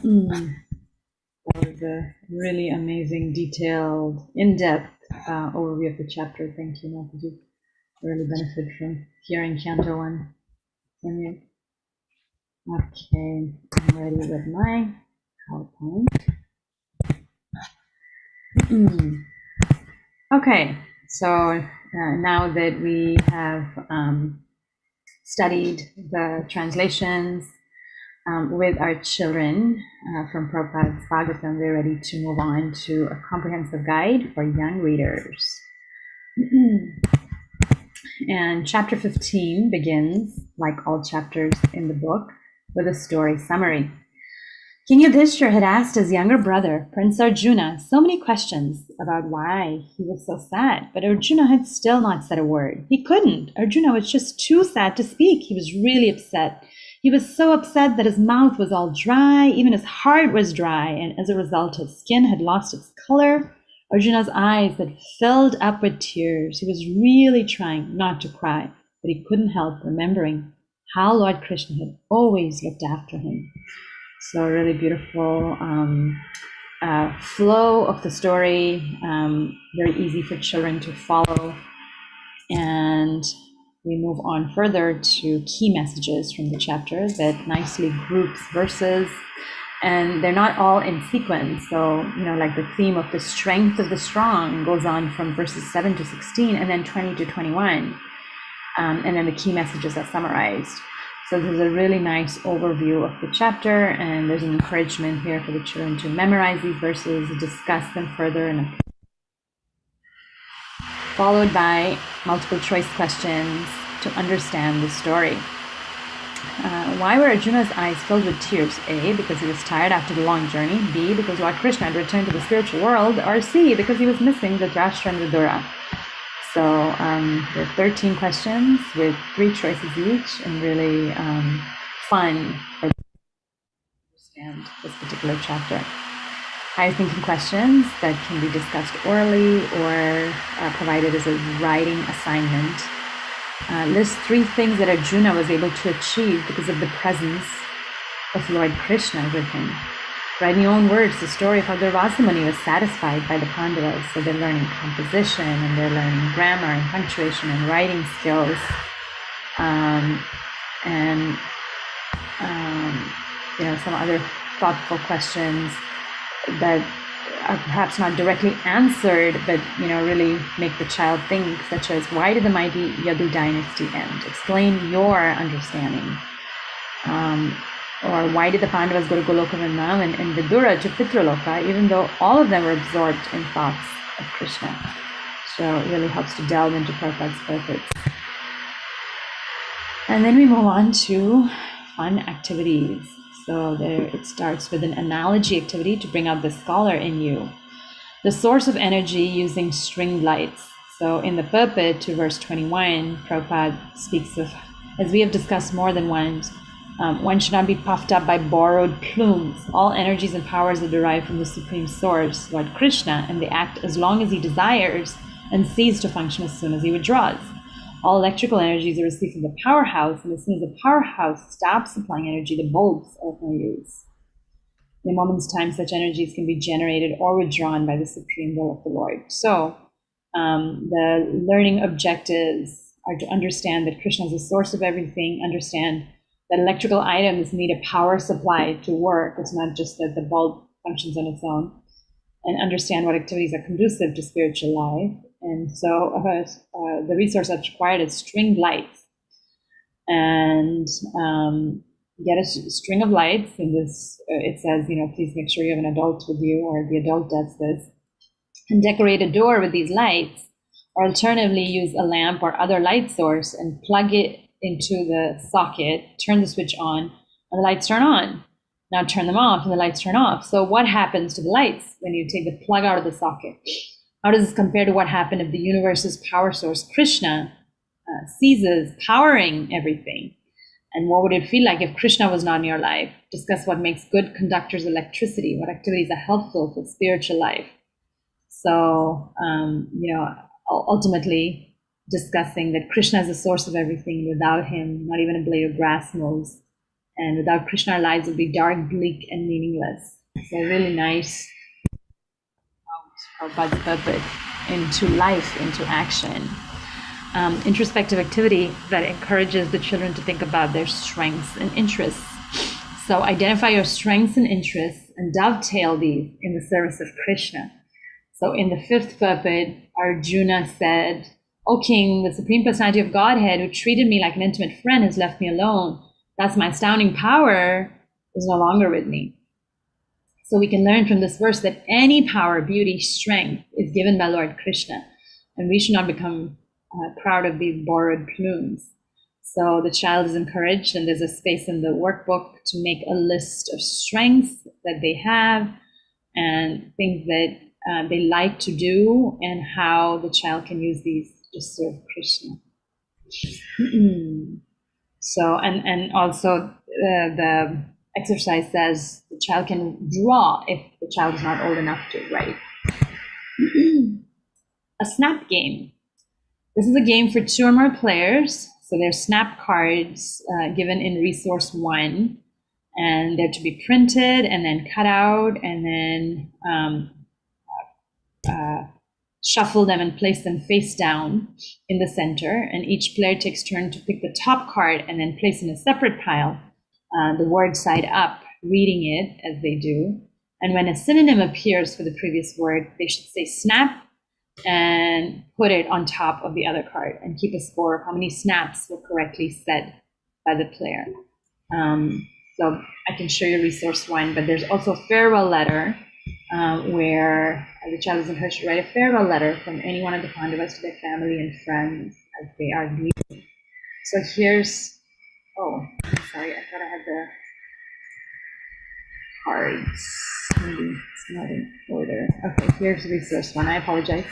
That was a really amazing, detailed, in-depth overview of the chapter. Thank you, Mataji. Really benefit from hearing Canto and singing. Okay, I'm ready with my PowerPoint. Okay, so now that we have studied the translations with our children from Prabhupada's Bhagavatam, we're ready to move on to a comprehensive guide for young readers. And chapter 15 begins, like all chapters in the book, with a story summary. King Yudhishthira had asked his younger brother, Prince Arjuna, so many questions about why he was so sad, but Arjuna had still not said a word. He couldn't. Arjuna was just too sad to speak. He was really upset. He was so upset that his mouth was all dry, even his heart was dry, and as a result, his skin had lost its color. Arjuna's eyes had filled up with tears. He was really trying not to cry, but he couldn't help remembering how Lord Krishna had always looked after him. So a really beautiful flow of the story, very easy for children to follow. And we move on further to key messages from the chapter that nicely groups verses, and they're not all in sequence. So, like the theme of the strength of the strong goes on from verses 7 to 16 and then 20 to 21. And then the key messages are summarized. So there's a really nice overview of the chapter, and there's an encouragement here for the children to memorize these verses, discuss them further, and followed by multiple choice questions to understand the story. Why were Arjuna's eyes filled with tears? A, because he was tired after the long journey. B, because Lord Krishna had returned to the spiritual world. Or C, because he was missing Dhritarashtra and Vidura. So there are 13 questions with 3 choices each, and really fun for to understand this particular chapter. Higher thinking questions that can be discussed orally or provided as a writing assignment. List 3 things that Arjuna was able to achieve because of the presence of Lord Krishna with him. Write in your own words the story of how Durvasa Muni was satisfied by the Pandavas. So they're learning composition, and they're learning grammar and punctuation and writing skills. Some other thoughtful questions that are perhaps not directly answered, but really make the child think, such as, why did the mighty Yadu dynasty end? Explain your understanding. Or why did the Pandavas go to Goloka Vrindavan and Vidura to Pitraloka, even though all of them were absorbed in thoughts of Krishna? So it really helps to delve into Prabhupada's purpose. And then we move on to fun activities. So it starts with an analogy activity to bring out the scholar in you. The source of energy using string lights. So in the purport to verse 21, Prabhupada speaks of, as we have discussed more than once, one should not be puffed up by borrowed plumes. All energies and powers are derived from the Supreme Source, Lord Krishna, and they act as long as he desires and cease to function as soon as he withdraws. All electrical energies are received from the powerhouse, and as soon as the powerhouse stops supplying energy, the bulbs are of no use. In a moment's time, such energies can be generated or withdrawn by the supreme will of the Lord. So the learning objectives are to understand that Krishna is the source of everything, understand that electrical items need a power supply to work. It's not just that the bulb functions on its own, and understand what activities are conducive to spiritual life. And so the resource that's required is string lights. And get a string of lights. In this, it says, please make sure you have an adult with you, or the adult does this. And decorate a door with these lights. Or alternatively, use a lamp or other light source and plug it into the socket, turn the switch on, and the lights turn on. Now turn them off, and the lights turn off. So what happens to the lights when you take the plug out of the socket? How does this compare to what happened if the universe's power source, Krishna, ceases powering everything? And what would it feel like if Krishna was not in your life? Discuss what makes good conductors electricity, what activities are helpful for spiritual life. So, ultimately discussing that Krishna is the source of everything. Without him, not even a blade of grass moves. And without Krishna, our lives would be dark, bleak, and meaningless. So really nice Prabhupada's purpose into life, into action. Introspective activity that encourages the children to think about their strengths and interests. So identify your strengths and interests and dovetail these in the service of Krishna. So in the 5th purport, Arjuna said, O king, the supreme personality of Godhead, who treated me like an intimate friend, has left me alone. Thus my astounding power is no longer with me. So we can learn from this verse that any power, beauty, strength is given by Lord Krishna, and we should not become proud of these borrowed plumes. So the child is encouraged, and there's a space in the workbook to make a list of strengths that they have and things that they like to do, and how the child can use these to serve Krishna. So, and also the exercise says the child can draw if the child is not old enough to write. A snap game. This is a game for 2 or more players. So there's snap cards given in resource 1, and they're to be printed and then cut out and then shuffle them and place them face down in the center. And each player takes turn to pick the top card and then place in a separate pile, the word side up, reading it as they do. And when a synonym appears for the previous word, they should say snap and put it on top of the other card and keep a score of how many snaps were correctly said by the player. So I can show you resource 1, but there's also a farewell letter where the child is encouraged to write a farewell letter from any one of the Pandavas to their family and friends as they are leaving. So here's, oh, sorry, I thought I had the cards. Maybe it's not in order. Okay, here's resource 1. I apologize.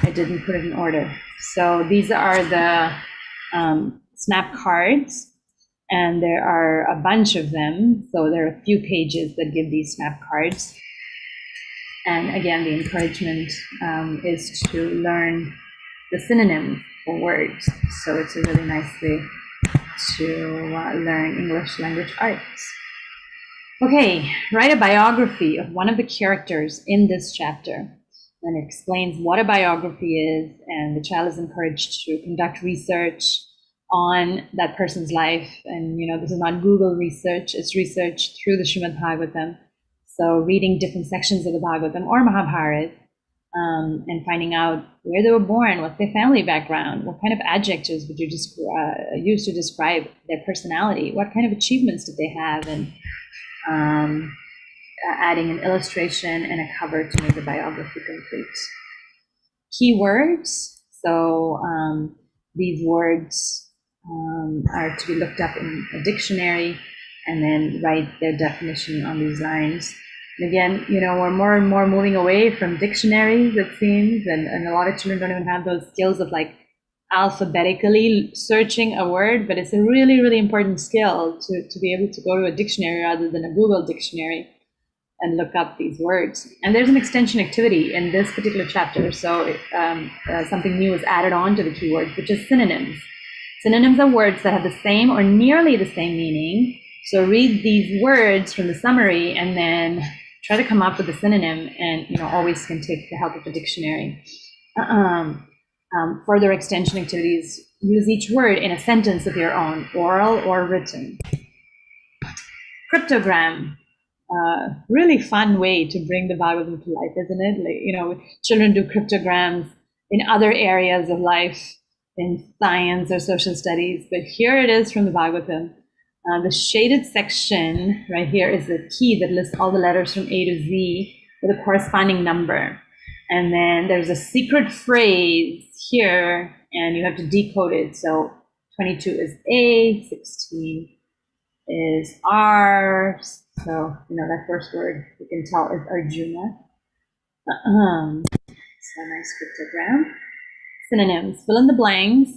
I didn't put it in order. So these are the snap cards, and there are a bunch of them. So there are a few pages that give these snap cards. And again, the encouragement is to learn the synonym for words. So it's a really nice way to learn English language arts. Okay, write a biography of one of the characters in this chapter. And it explains what a biography is, and the child is encouraged to conduct research on that person's life. And this is not Google research, it's research through the Srimad Bhagavatam. So reading different sections of the Bhagavatam or Mahabharata, and finding out where they were born, what's their family background, what kind of adjectives would you use to describe their personality, what kind of achievements did they have, and adding an illustration and a cover to make the biography complete. Keywords. So these words are to be looked up in a dictionary and then write their definition on these lines. And again, we're more and more moving away from dictionaries, it seems, and a lot of children don't even have those skills of like alphabetically searching a word, but it's a really, really important skill to be able to go to a dictionary rather than a Google dictionary and look up these words. And there's an extension activity in this particular chapter. So something new is added on to the keywords, which is synonyms. Synonyms are words that have the same or nearly the same meaning. So read these words from the summary and then try to come up with a synonym, and always can take the help of a dictionary. Further extension activities, use each word in a sentence of your own, oral or written. Cryptogram. Really fun way to bring the Bhagavatam to life, isn't it? Like, children do cryptograms in other areas of life, in science or social studies, but here it is from the Bhagavatam. The shaded section right here is the key that lists all the letters from A to Z with a corresponding number. And then there's a secret phrase here, and you have to decode it. So 22 is A, 16 is R. So, that first word you can tell is Arjuna. So nice cryptogram. Synonyms. Fill in the blanks,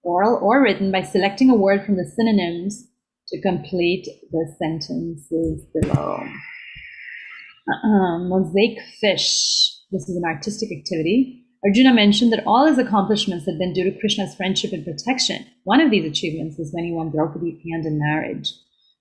oral or written, by selecting a word from the synonyms to complete the sentences below. Mosaic fish. This is an artistic activity. Arjuna mentioned that all his accomplishments had been due to Krishna's friendship and protection. One of these achievements was when he won Draupadi's hand in marriage.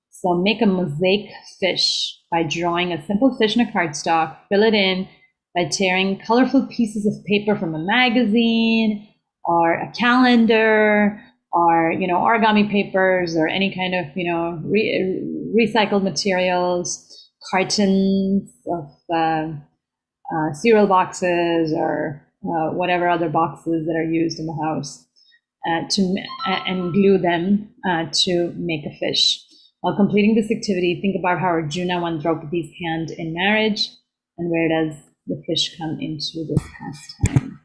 So make a mosaic fish by drawing a simple fish in a cardstock, fill it in by tearing colorful pieces of paper from a magazine or a calendar or, origami papers or any kind of, recycled materials, cartons of cereal boxes or whatever other boxes that are used in the house, and glue them to make a fish. While completing this activity, think about how Arjuna won Draupadi's hand in marriage, and where does the fish come into this pastime?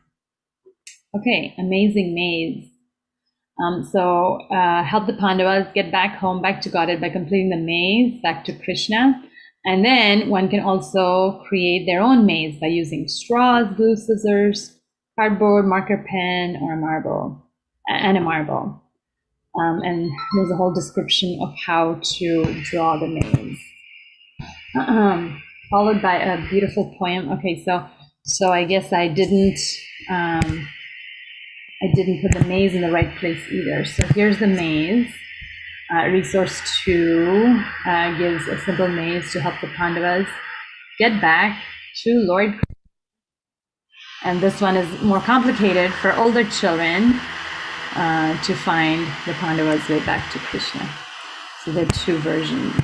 Okay, amazing maze. So help the Pandavas get back home, back to Godhead by completing the maze, back to Krishna. And then one can also create their own maze by using straws, glue, scissors, cardboard, marker pen, or a marble. And there's a whole description of how to draw the maze. Followed by a beautiful poem. Okay, so I guess I didn't put the maze in the right place either. So here's the maze. Resource 2 gives a simple maze to help the Pandavas get back to Lord. And this one is more complicated for older children to find the Pandavas' way back to Krishna. So there are two versions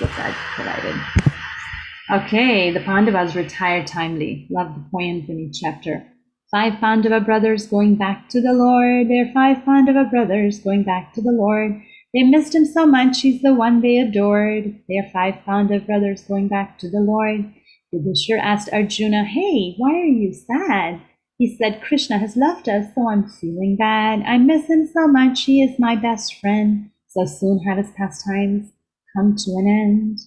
of that provided. Okay, the Pandavas retire timely. Love the poems in each chapter. 5 Pandava brothers going back to the Lord. There are 5 Pandava brothers going back to the Lord. They missed him so much, he's the one they adored. There are 5 Pandava brothers going back to the Lord. Yudhishthira asked Arjuna, hey, why are you sad? He said, Krishna has left us, so I'm feeling bad. I miss him so much, he is my best friend. So soon had his pastimes come to an end.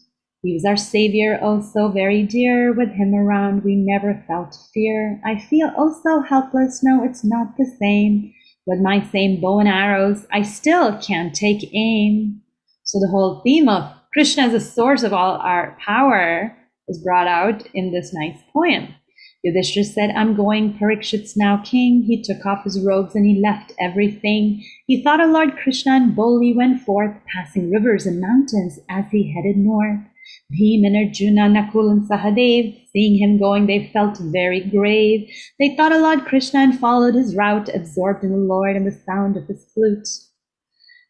He was our savior, oh so very dear. With him around, we never felt fear. I feel oh so helpless, no, it's not the same. With my same bow and arrows, I still can't take aim. So the whole theme of Krishna as a source of all our power is brought out in this nice poem. Yudhishthira said, I'm going, Parikshit's now king. He took off his robes and he left everything. He thought of Lord Krishna and boldly went forth, passing rivers and mountains as he headed north. Bhim and Arjuna, Nakul and Sahadev, seeing him going, they felt very grave. They thought of Lord Krishna and followed his route, absorbed in the Lord and the sound of his flute.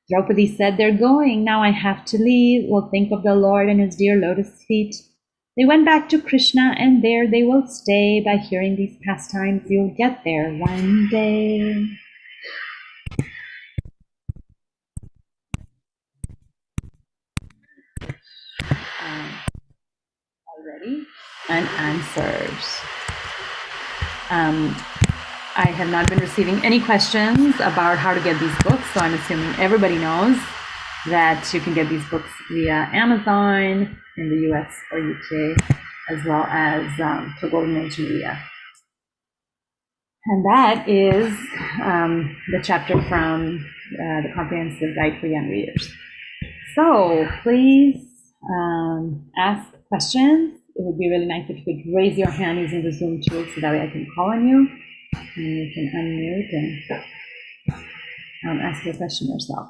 Draupadi said, they're going, now I have to leave. We'll think of the Lord and his dear lotus feet. They went back to Krishna, and there they will stay. By hearing these pastimes, you'll get there one day. Already, and answers. I have not been receiving any questions about how to get these books, so I'm assuming everybody knows that you can get these books via Amazon in the US or UK, as well as Toggle Multimedia. And that is the chapter from the Comprehensive Guide for Young Readers. So please ask questions. It would be really nice if you could raise your hand using the Zoom tool so that way I can call on you and you can unmute and ask your question yourself.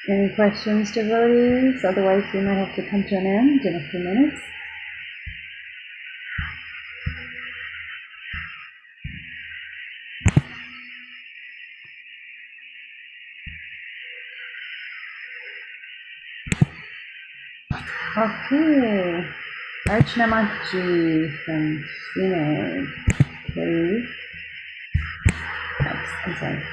Any questions, devotees? Otherwise, we might have to come to an end in a few minutes. Okay. Arjuna Mataji from Srimad, please. Oops, I'm sorry.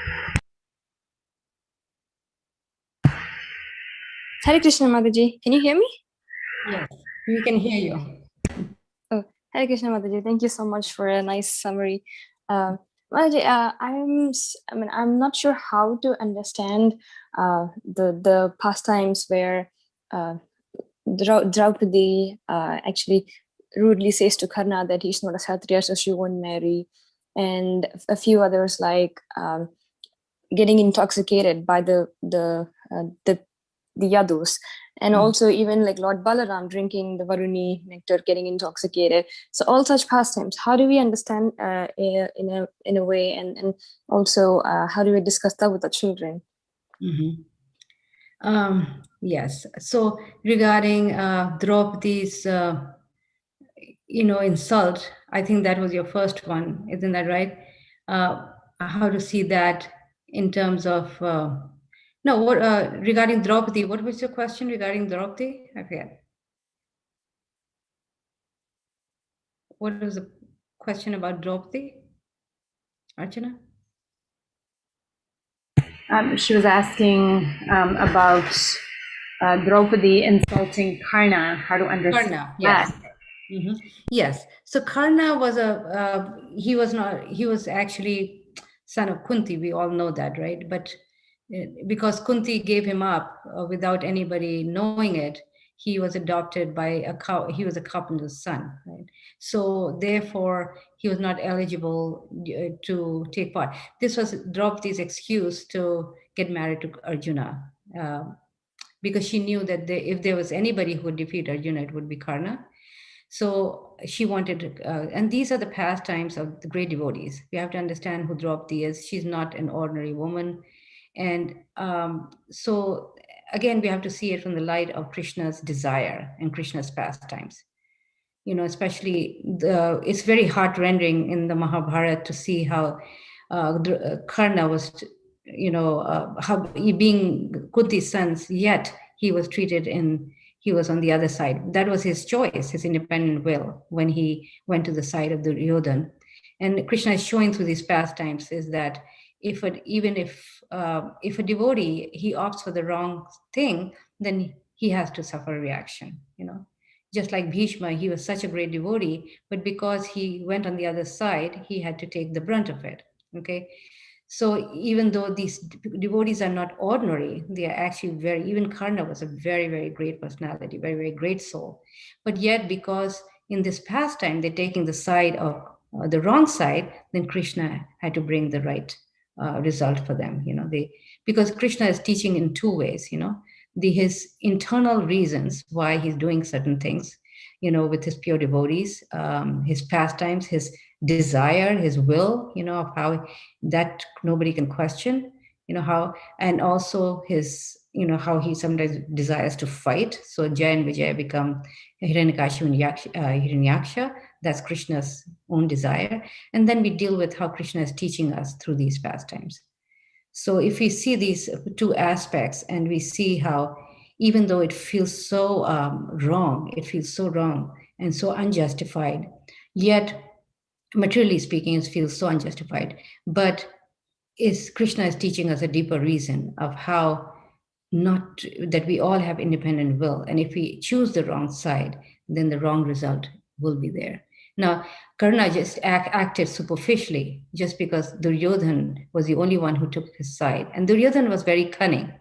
Hare Krishna Mataji, can you hear me? Yes, we can hear you. Oh, Hare Krishna Mataji, thank you so much for a nice summary. Mataji, I'm not sure how to understand the pastimes where Draupadi actually rudely says to Karna that he's not a Kshatriya, so she won't marry. And a few others like getting intoxicated by the Yadus. And also even like Lord Balaram drinking the Varuni nectar, getting intoxicated. So all such pastimes, how do we understand in a way, and also how do we discuss that with the children? Yes. So regarding Draupadi's, insult, I think that was your first one, isn't that right? How to see that in terms of no, what regarding Draupadi? What was your question regarding Draupadi? I forget. What was the question about Draupadi, Arjuna? She was asking about Draupadi insulting Karna, how to understand Karna, yes. Yes. So Karna was he was actually son of Kunti. We all know that, right? But because Kunti gave him up without anybody knowing it, he was adopted by a cow. He was a carpenter's son, right? So therefore, he was not eligible to take part. This was Draupadi's excuse to get married to Arjuna. Because she knew that if there was anybody who would defeat Arjuna, it would be Karna. So she wanted, and these are the pastimes of the great devotees. We have to understand who Draupadi is. She's not an ordinary woman. And so again, we have to see it from the light of Krishna's desire and Krishna's pastimes. Especially it's very heart-rending in the Mahabharata to see how Karna was, how being Kunti's sons, yet he was he was on the other side. That was his choice, his independent will, when he went to the side of the Duryodhan. And Krishna is showing through these pastimes is that if a devotee, he opts for the wrong thing, then he has to suffer a reaction, Just like Bhishma, he was such a great devotee, but because he went on the other side, he had to take the brunt of it. Okay. So even though these devotees are not ordinary, they are actually even Karna was a very, very great personality, very, very great soul. But yet, because in this pastime, they're taking the side of the wrong side, then Krishna had to bring the right result for them. Because Krishna is teaching in two ways, his internal reasons why he's doing certain things, with his pure devotees, his pastimes, his desire, his will, of how that nobody can question, and also his, how he sometimes desires to fight. So Jaya and Vijaya become Hiranyakashipu and Hiranyaksha. That's Krishna's own desire. And then we deal with how Krishna is teaching us through these pastimes. So if we see these two aspects and we see how, even though it feels so wrong, it feels so wrong and so unjustified, yet materially speaking, it feels so unjustified. But Krishna is teaching us a deeper reason of how that we all have independent will. And if we choose the wrong side, then the wrong result will be there. Now, Karna just acted superficially just because Duryodhan was the only one who took his side. And Duryodhan was very cunning.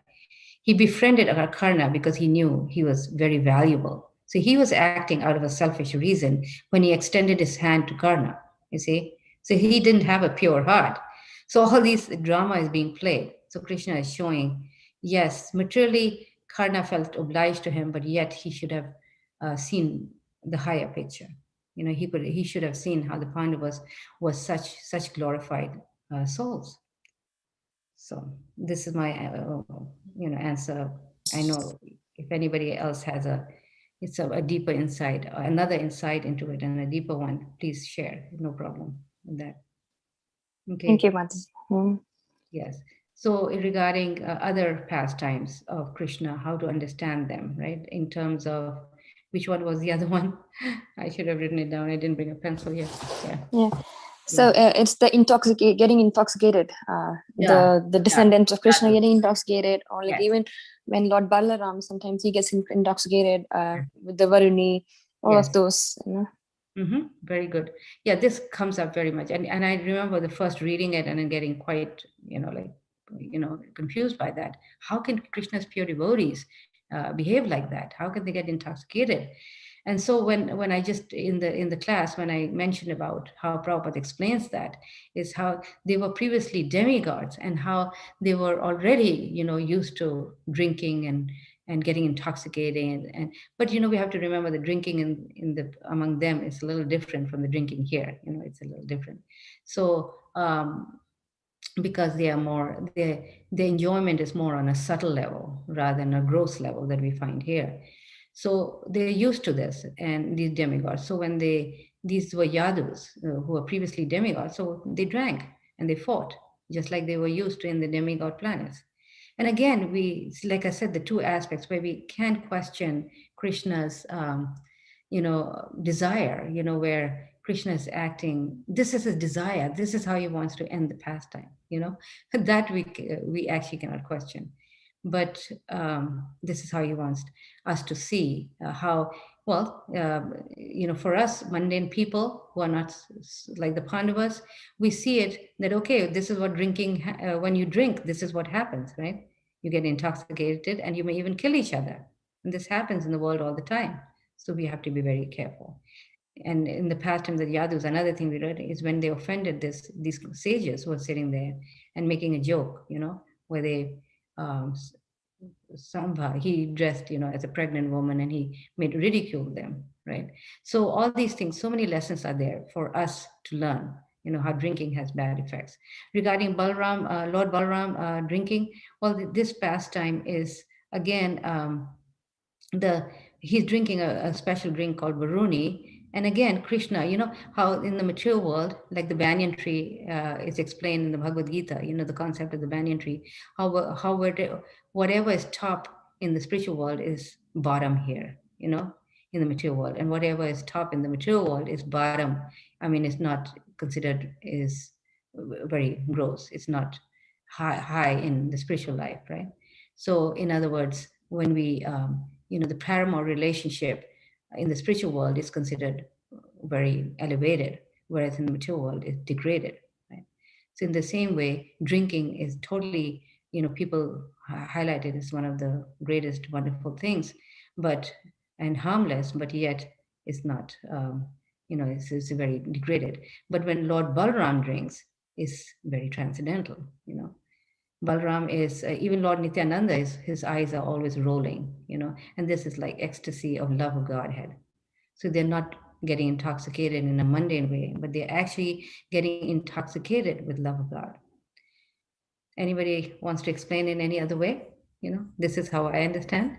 He befriended Karna because he knew he was very valuable. So he was acting out of a selfish reason when he extended his hand to Karna, you see. So he didn't have a pure heart. So all this drama is being played. So Krishna is showing, yes, materially, Karna felt obliged to him, but yet he should have seen the higher picture. He should have seen how the Pandavas was such glorified souls. So this is my answer. I know if anybody else has it's a deeper insight, another insight into it, and a deeper one, please share. No problem with that. Okay. Thank you, Mataji. Yes. So regarding other pastimes of Krishna, how to understand them, right? In terms of which one was the other one? I should have written it down. I didn't bring a pencil here. Yeah. So it's the getting intoxicated. The descendants of Krishna getting intoxicated, or like even when Lord Balaram, sometimes he gets intoxicated with the Varuni, all of those. Very good. Yeah, this comes up very much. And I remember the first reading it and then getting quite, confused by that. How can Krishna's pure devotees behave like that? How can they get intoxicated? And so when I just in the class, when I mentioned about how Prabhupada explains that, is how they were previously demigods and how they were already, used to drinking and getting intoxicated. But we have to remember the drinking among them is a little different from the drinking here. It's a little different. So because they are more, the enjoyment is more on a subtle level rather than a gross level that we find here. So they're used to this, and these demigods. So when these were Yadus who were previously demigods, so they drank and they fought, just like they were used to in the demigod planets. And again, like I said, the two aspects where we can't question Krishna's, desire, where Krishna is acting, this is his desire, this is how he wants to end the pastime, that we actually cannot question. But this is how he wants us to see how, well, for us mundane people who are not like the Pandavas, we see it that, okay, this is what drinking, when you drink, this is what happens, right? You get intoxicated and you may even kill each other. And this happens in the world all the time. So we have to be very careful. And in the past, in the Yadus, another thing we read is when they offended these sages who were sitting there and making a joke, where they, Sambha, he dressed, as a pregnant woman and he made ridicule them, right? So all these things, so many lessons are there for us to learn, how drinking has bad effects. Regarding Balram, Lord Balram drinking, well, this pastime is, again, he's drinking a special drink called Varuni. And again, Krishna, how in the material world, like the banyan tree is explained in the Bhagavad Gita, the concept of the banyan tree, how whatever is top in the spiritual world is bottom here, in the material world. And whatever is top in the material world is bottom. I mean, it's not considered is very gross. It's not high in the spiritual life, right? So in other words, when we, the paramour relationship in the spiritual world is considered very elevated, whereas in the material world it's degraded, right? So in the same way, drinking is totally, people highlight it as one of the greatest wonderful things, and harmless, but yet it's not, it's very degraded. But when Lord Balram drinks, it's very transcendental, Balram is, even Lord Nityananda, his eyes are always rolling, and this is like ecstasy of love of Godhead. So they're not getting intoxicated in a mundane way, but they're actually getting intoxicated with love of God. Anybody wants to explain in any other way? This is how I understand.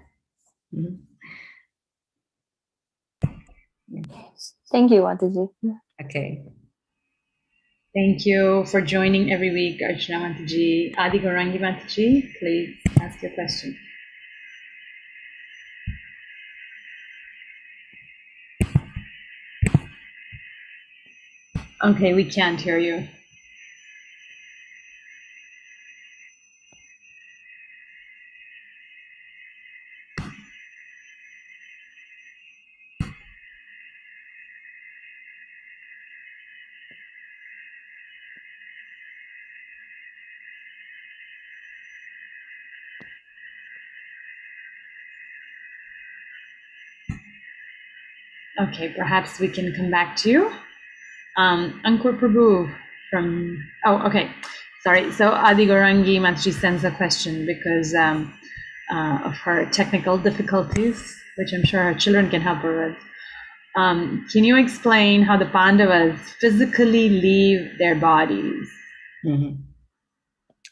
Mm-hmm. Thank you, Mataji. Okay. Thank you for joining every week, Arjuna Mataji. Adi Gaurangi Mataji, please ask your question. Okay, we can't hear you. Okay, perhaps we can come back to you. Ankur Prabhu from, okay, sorry. So Adi Gaurangi Mataji sends a question because of her technical difficulties, which I'm sure her children can help her with. Can you explain how the Pandavas physically leave their bodies? Mm-hmm.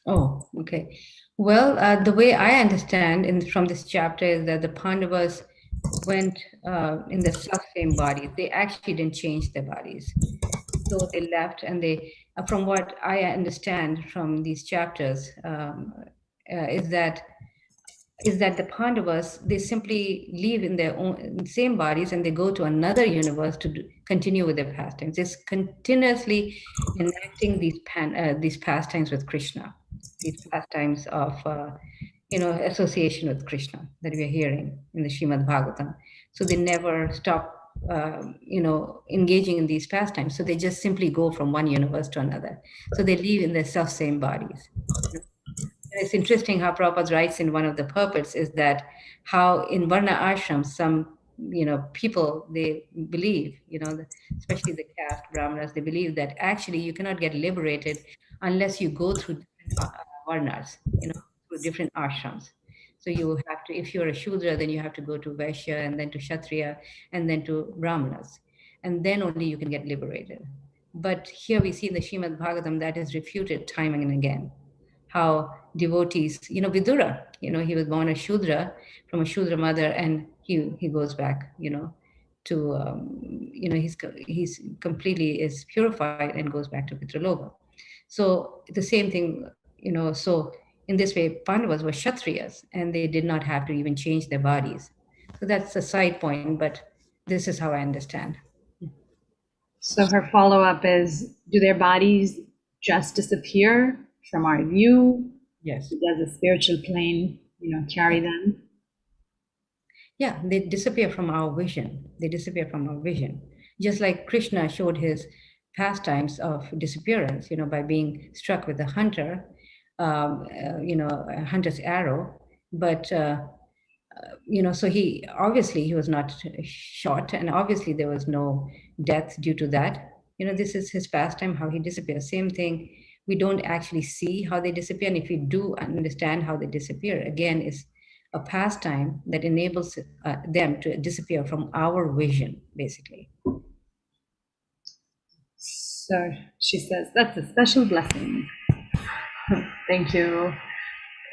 Oh, okay. Well, the way I understand from this chapter is that the Pandavas went in the self-same bodies. They actually didn't change their bodies. So they left, and they, from what I understand from these chapters, is that the Pandavas, they simply live in their own same bodies and they go to another universe to continue with their pastimes. It's continuously enacting these pastimes with Krishna, these pastimes of association with Krishna that we are hearing in the Srimad Bhagavatam. So they never stop engaging in these pastimes. So they just simply go from one universe to another. So they live in their self-same bodies. And it's interesting how Prabhupada writes in one of the purports is that how in Varna ashrams, some people, they believe, especially the caste brahmanas, they believe that actually you cannot get liberated unless you go through different varnas, through different ashrams. So you have to, if you're a Shudra, then you have to go to Vaishya and then to Kshatriya and then to Brahmanas. And then only you can get liberated. But here we see in the Srimad Bhagavatam that is refuted time and again. How devotees, Vidura, he was born a Shudra from a Shudra mother, and he goes back, to, he's completely is purified and goes back to Pitraloka. So the same thing, so in this way, Pandavas were Kshatriyas, and they did not have to even change their bodies. So that's a side point, but this is how I understand. So her follow-up is, do their bodies just disappear from our view? Yes. Does the spiritual plane, carry them? Yeah, they disappear from our vision. They disappear from our vision. Just like Krishna showed his pastimes of disappearance, by being struck with a hunter, a hunter's arrow. But, so he was not shot, and obviously there was no death due to that. This is his pastime, how he disappears. Same thing, we don't actually see how they disappear. And if we do understand how they disappear, again, is a pastime that enables them to disappear from our vision, basically. So she says, that's a special blessing. Thank you.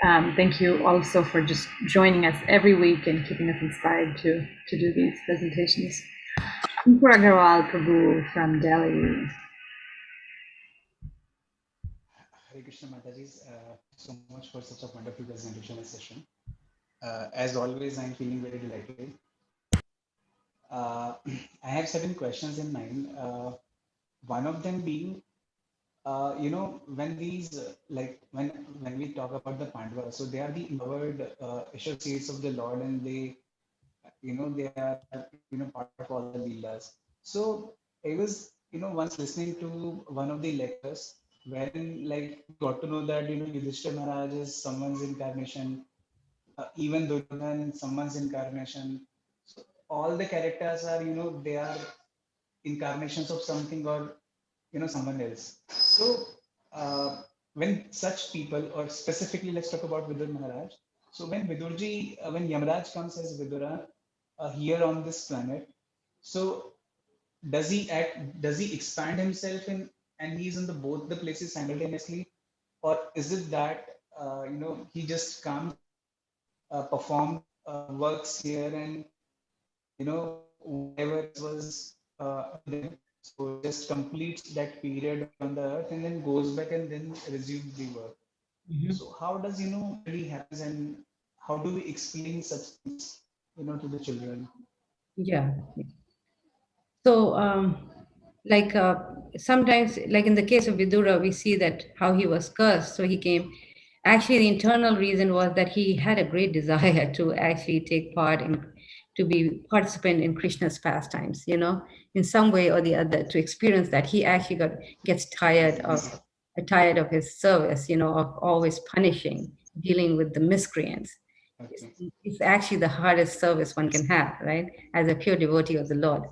Thank you also for just joining us every week and keeping us inspired to do these presentations. Ankur Agarwal Prabhu from Delhi. Hare Krishna Mataji, so much for such a wonderful presentation and session. As always, I'm feeling very delighted. I have certain questions in mind. One of them being, when these, when we talk about the Pandavas, so they are the empowered associates of the Lord, and they, they are, part of all the leelas. So I was, once listening to one of the lectures, when got to know that, Yudhishthira Maharaj is someone's incarnation, even Duryodhan, someone's incarnation. So all the characters are, they are incarnations of something, or someone else. So when such people, or specifically let's talk about Vidur Maharaj. So when Vidurji, when Yamaraj comes as Vidura here on this planet, so does he expand himself in, and he's in the both the places simultaneously, or is it that he just comes, perform works here, and whatever was then, so just completes that period on the earth and then goes back and then resumes the work. So how does really happens, and how do we explain such things to the children? Yeah. So sometimes, like in the case of Vidura, we see that how he was cursed, so he came. Actually, the internal reason was that he had a great desire to actually take part in, to be participant in Krishna's pastimes, in some way or the other, to experience that. He actually gets tired of his service, of always punishing, dealing with the miscreants. Okay. It's actually the hardest service one can have, right? As a pure devotee of the Lord,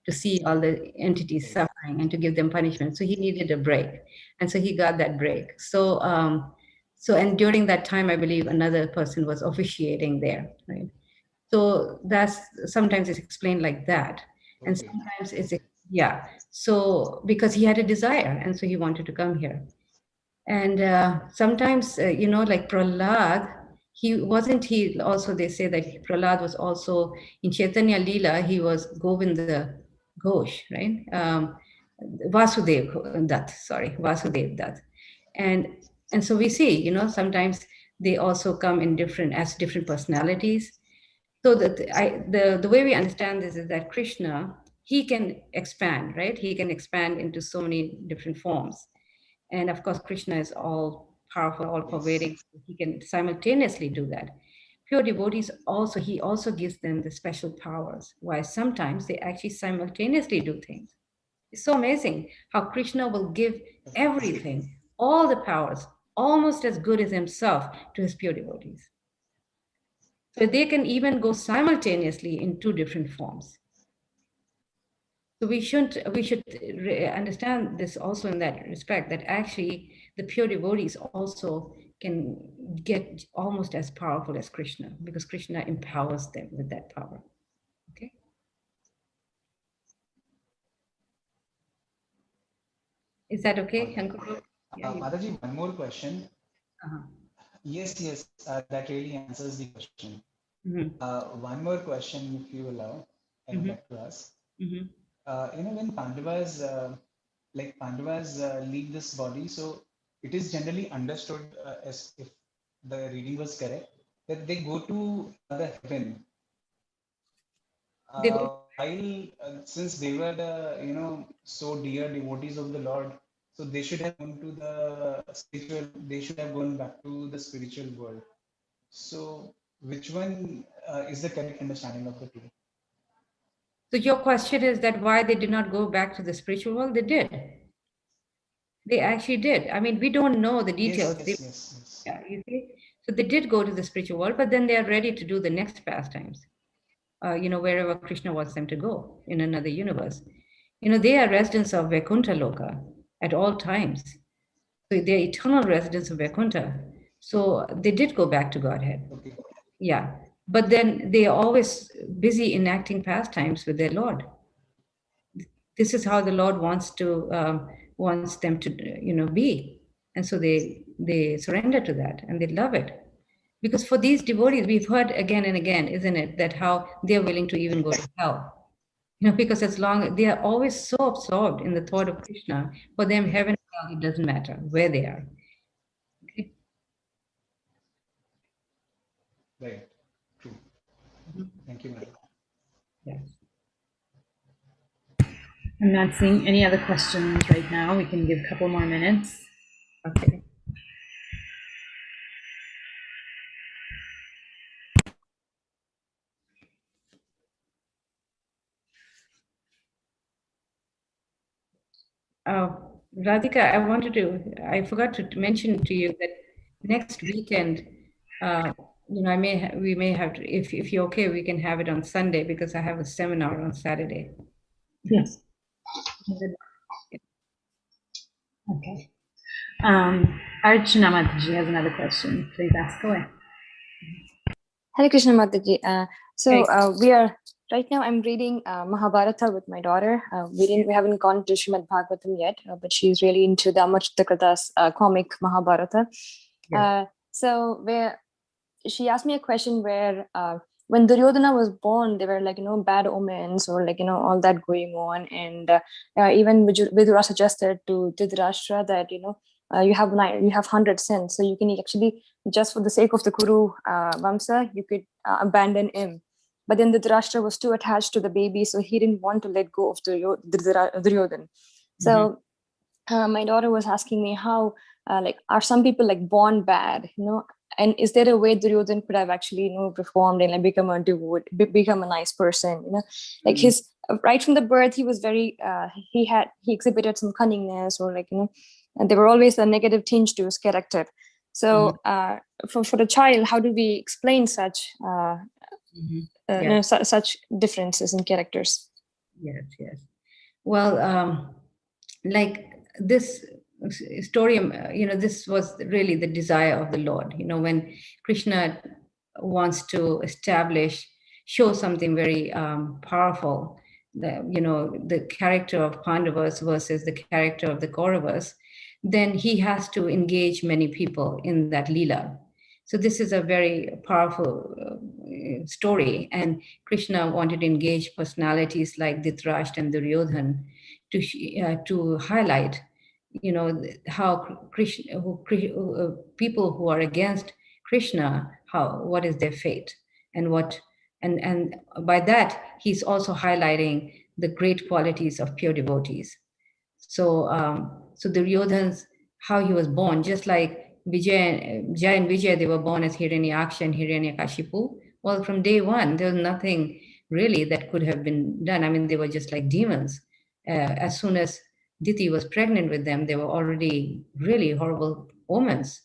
to see all the entities suffering and to give them punishment. So he needed a break, and so he got that break. So and during that time, I believe another person was officiating there, right? So that's sometimes it's explained like that, and Okay. sometimes it's So because he had a desire, and so he wanted to come here, and sometimes like Prahlad, he also, they say that Prahlad was also in Chaitanya Leela, he was Govinda Ghosh, right? Vasudev Dutt. And so we see, sometimes they also come in different personalities. So the way we understand this is that Krishna, he can expand, right? He can expand into so many different forms. And of course, Krishna is all powerful, all pervading. So he can simultaneously do that. Pure devotees also, he also gives them the special powers, while sometimes they actually simultaneously do things. It's so amazing how Krishna will give everything, all the powers, almost as good as himself, to his pure devotees. So they can even go simultaneously in two different forms. So we should understand this also in that respect, that actually the pure devotees also can get almost as powerful as Krishna, because Krishna empowers them with that power. Okay. Is that okay, Shankar? Mataji, one more question. Yes, that really answers the question. One more question, if you allow, I would like to ask. When Pandavas, leave this body, so it is generally understood, as if the reading was correct, that they go to the heaven. While since they were the so dear devotees of the Lord, so they should have gone to the spiritual. They should have gone back to the spiritual world. So, which one is the correct understanding of the two? So your question is that why they did not go back to the spiritual world? They did. They actually did. I mean, we don't know the details. Yes. Yeah, you see. So they did go to the spiritual world, but then they are ready to do the next pastimes. Wherever Krishna wants them to go in another universe. They are residents of Vaikuntha Loka at all times. So they're eternal residents of Vaikuntha. So they did go back to Godhead. Okay. Yeah. But then they are always busy enacting pastimes with their Lord. This is how the Lord wants them to be. And so they surrender to that and they love it. Because for these devotees, we've heard again and again, isn't it, that how they're willing to even go to hell. Because as long they are always so absorbed in the thought of Krishna, for them, heaven and hell, it doesn't matter where they are. Okay? Right. True. Thank you, madam. Yes. I'm not seeing any other questions right now. We can give a couple more minutes. Okay. Radhika, I forgot to mention to you that next weekend, we may have to, if you're okay, we can have it on Sunday because I have a seminar on Saturday. Yes. Okay. Arjuna Mataji has another question. Please ask away. Hare Krishna Mataji. We are right now. I'm reading Mahabharata with my daughter. We haven't gone to Srimad Bhagavatam yet, but she's really into the Amachitakrata's comic Mahabharata. Yeah. Where she asked me a question where when Duryodhana was born, there were bad omens or all that going on, and even Vidura suggested to Dhritarashtra that you have 100 sons, so you can actually, just for the sake of the Kuru Vamsa, you could abandon him. But then Dhritarashtra was too attached to the baby, so he didn't want to let go of Duryodhana. So my daughter was asking me how, are some people born bad, and is there a way Duryodhana could have actually reformed and become a devotee, become a nice person, his right from the birth he was very he exhibited some cunningness, or and there were always a negative tinge to his character. So for the child, how do we explain such such differences in characters? Yes. Well, like this story, this was really the desire of the Lord. When Krishna wants to show something very powerful, the character of Pandavas versus the character of the Kauravas, then he has to engage many people in that Leela. So this is a very powerful story, and Krishna wanted to engage personalities like Dhritarashtra and Duryodhana to highlight, how people who are against Krishna, what is their fate, and by that he's also highlighting the great qualities of pure devotees. So Duryodhana's, how he was born, just like Jai and Vijay, they were born as Hiranyaksha and Hiranyakashipu. Well, from day one, there was nothing really that could have been done. I mean, they were just like demons. As soon as Diti was pregnant with them, they were already really horrible omens.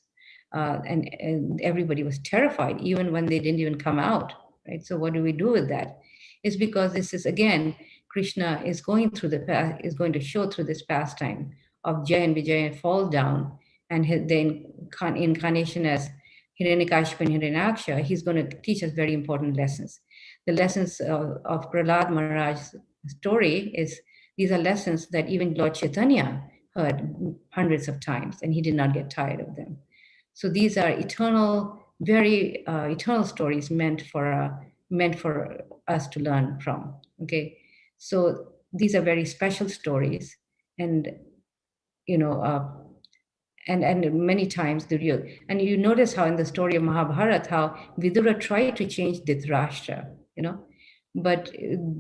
and everybody was terrified, even when they didn't even come out, right? So what do we do with that? It's because this is, again, Krishna is going through the past, is going to show through this pastime of Jay and Vijay fall down, and the incarnation as Hiranyakashipu and Hiranyaksha, he's going to teach us very important lessons. The lessons of Prahlad Maharaj's story is, these are lessons that even Lord Chaitanya heard hundreds of times, and he did not get tired of them. So these are eternal, very eternal stories meant for us to learn from. Okay, so these are very special stories, and and many times and you notice how in the story of Mahabharata, how Vidura tried to change Dhritarashtra, but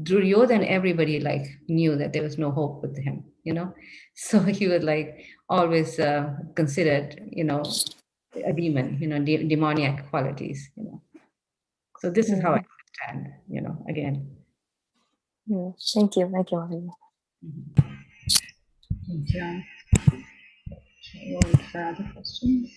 Duryodhana, everybody knew that there was no hope with him, so he was always considered, a demon, demoniac qualities, So this is how I understand, again. Yeah. Thank you, Mataji. Thank you. Okay, we'll wait for other questions.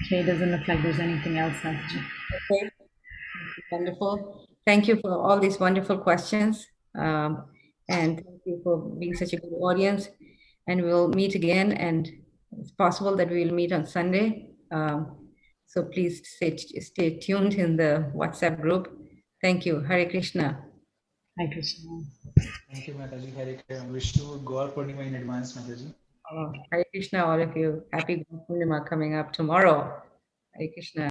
Okay, it doesn't look like there's anything else, Mataji. Okay, wonderful. Thank you for all these wonderful questions. And thank you for being such a good audience. And we'll meet again, and it's possible that we'll meet on Sunday. So please stay tuned in the WhatsApp group. Thank you. Hare Krishna. Hare Krishna. Thank you, Mataji. Hare Krishna. Wish you Gaur Purnima in advance, Mataji. Hare Krishna, all of you. Happy Gaur Purnima coming up tomorrow. Hare Krishna.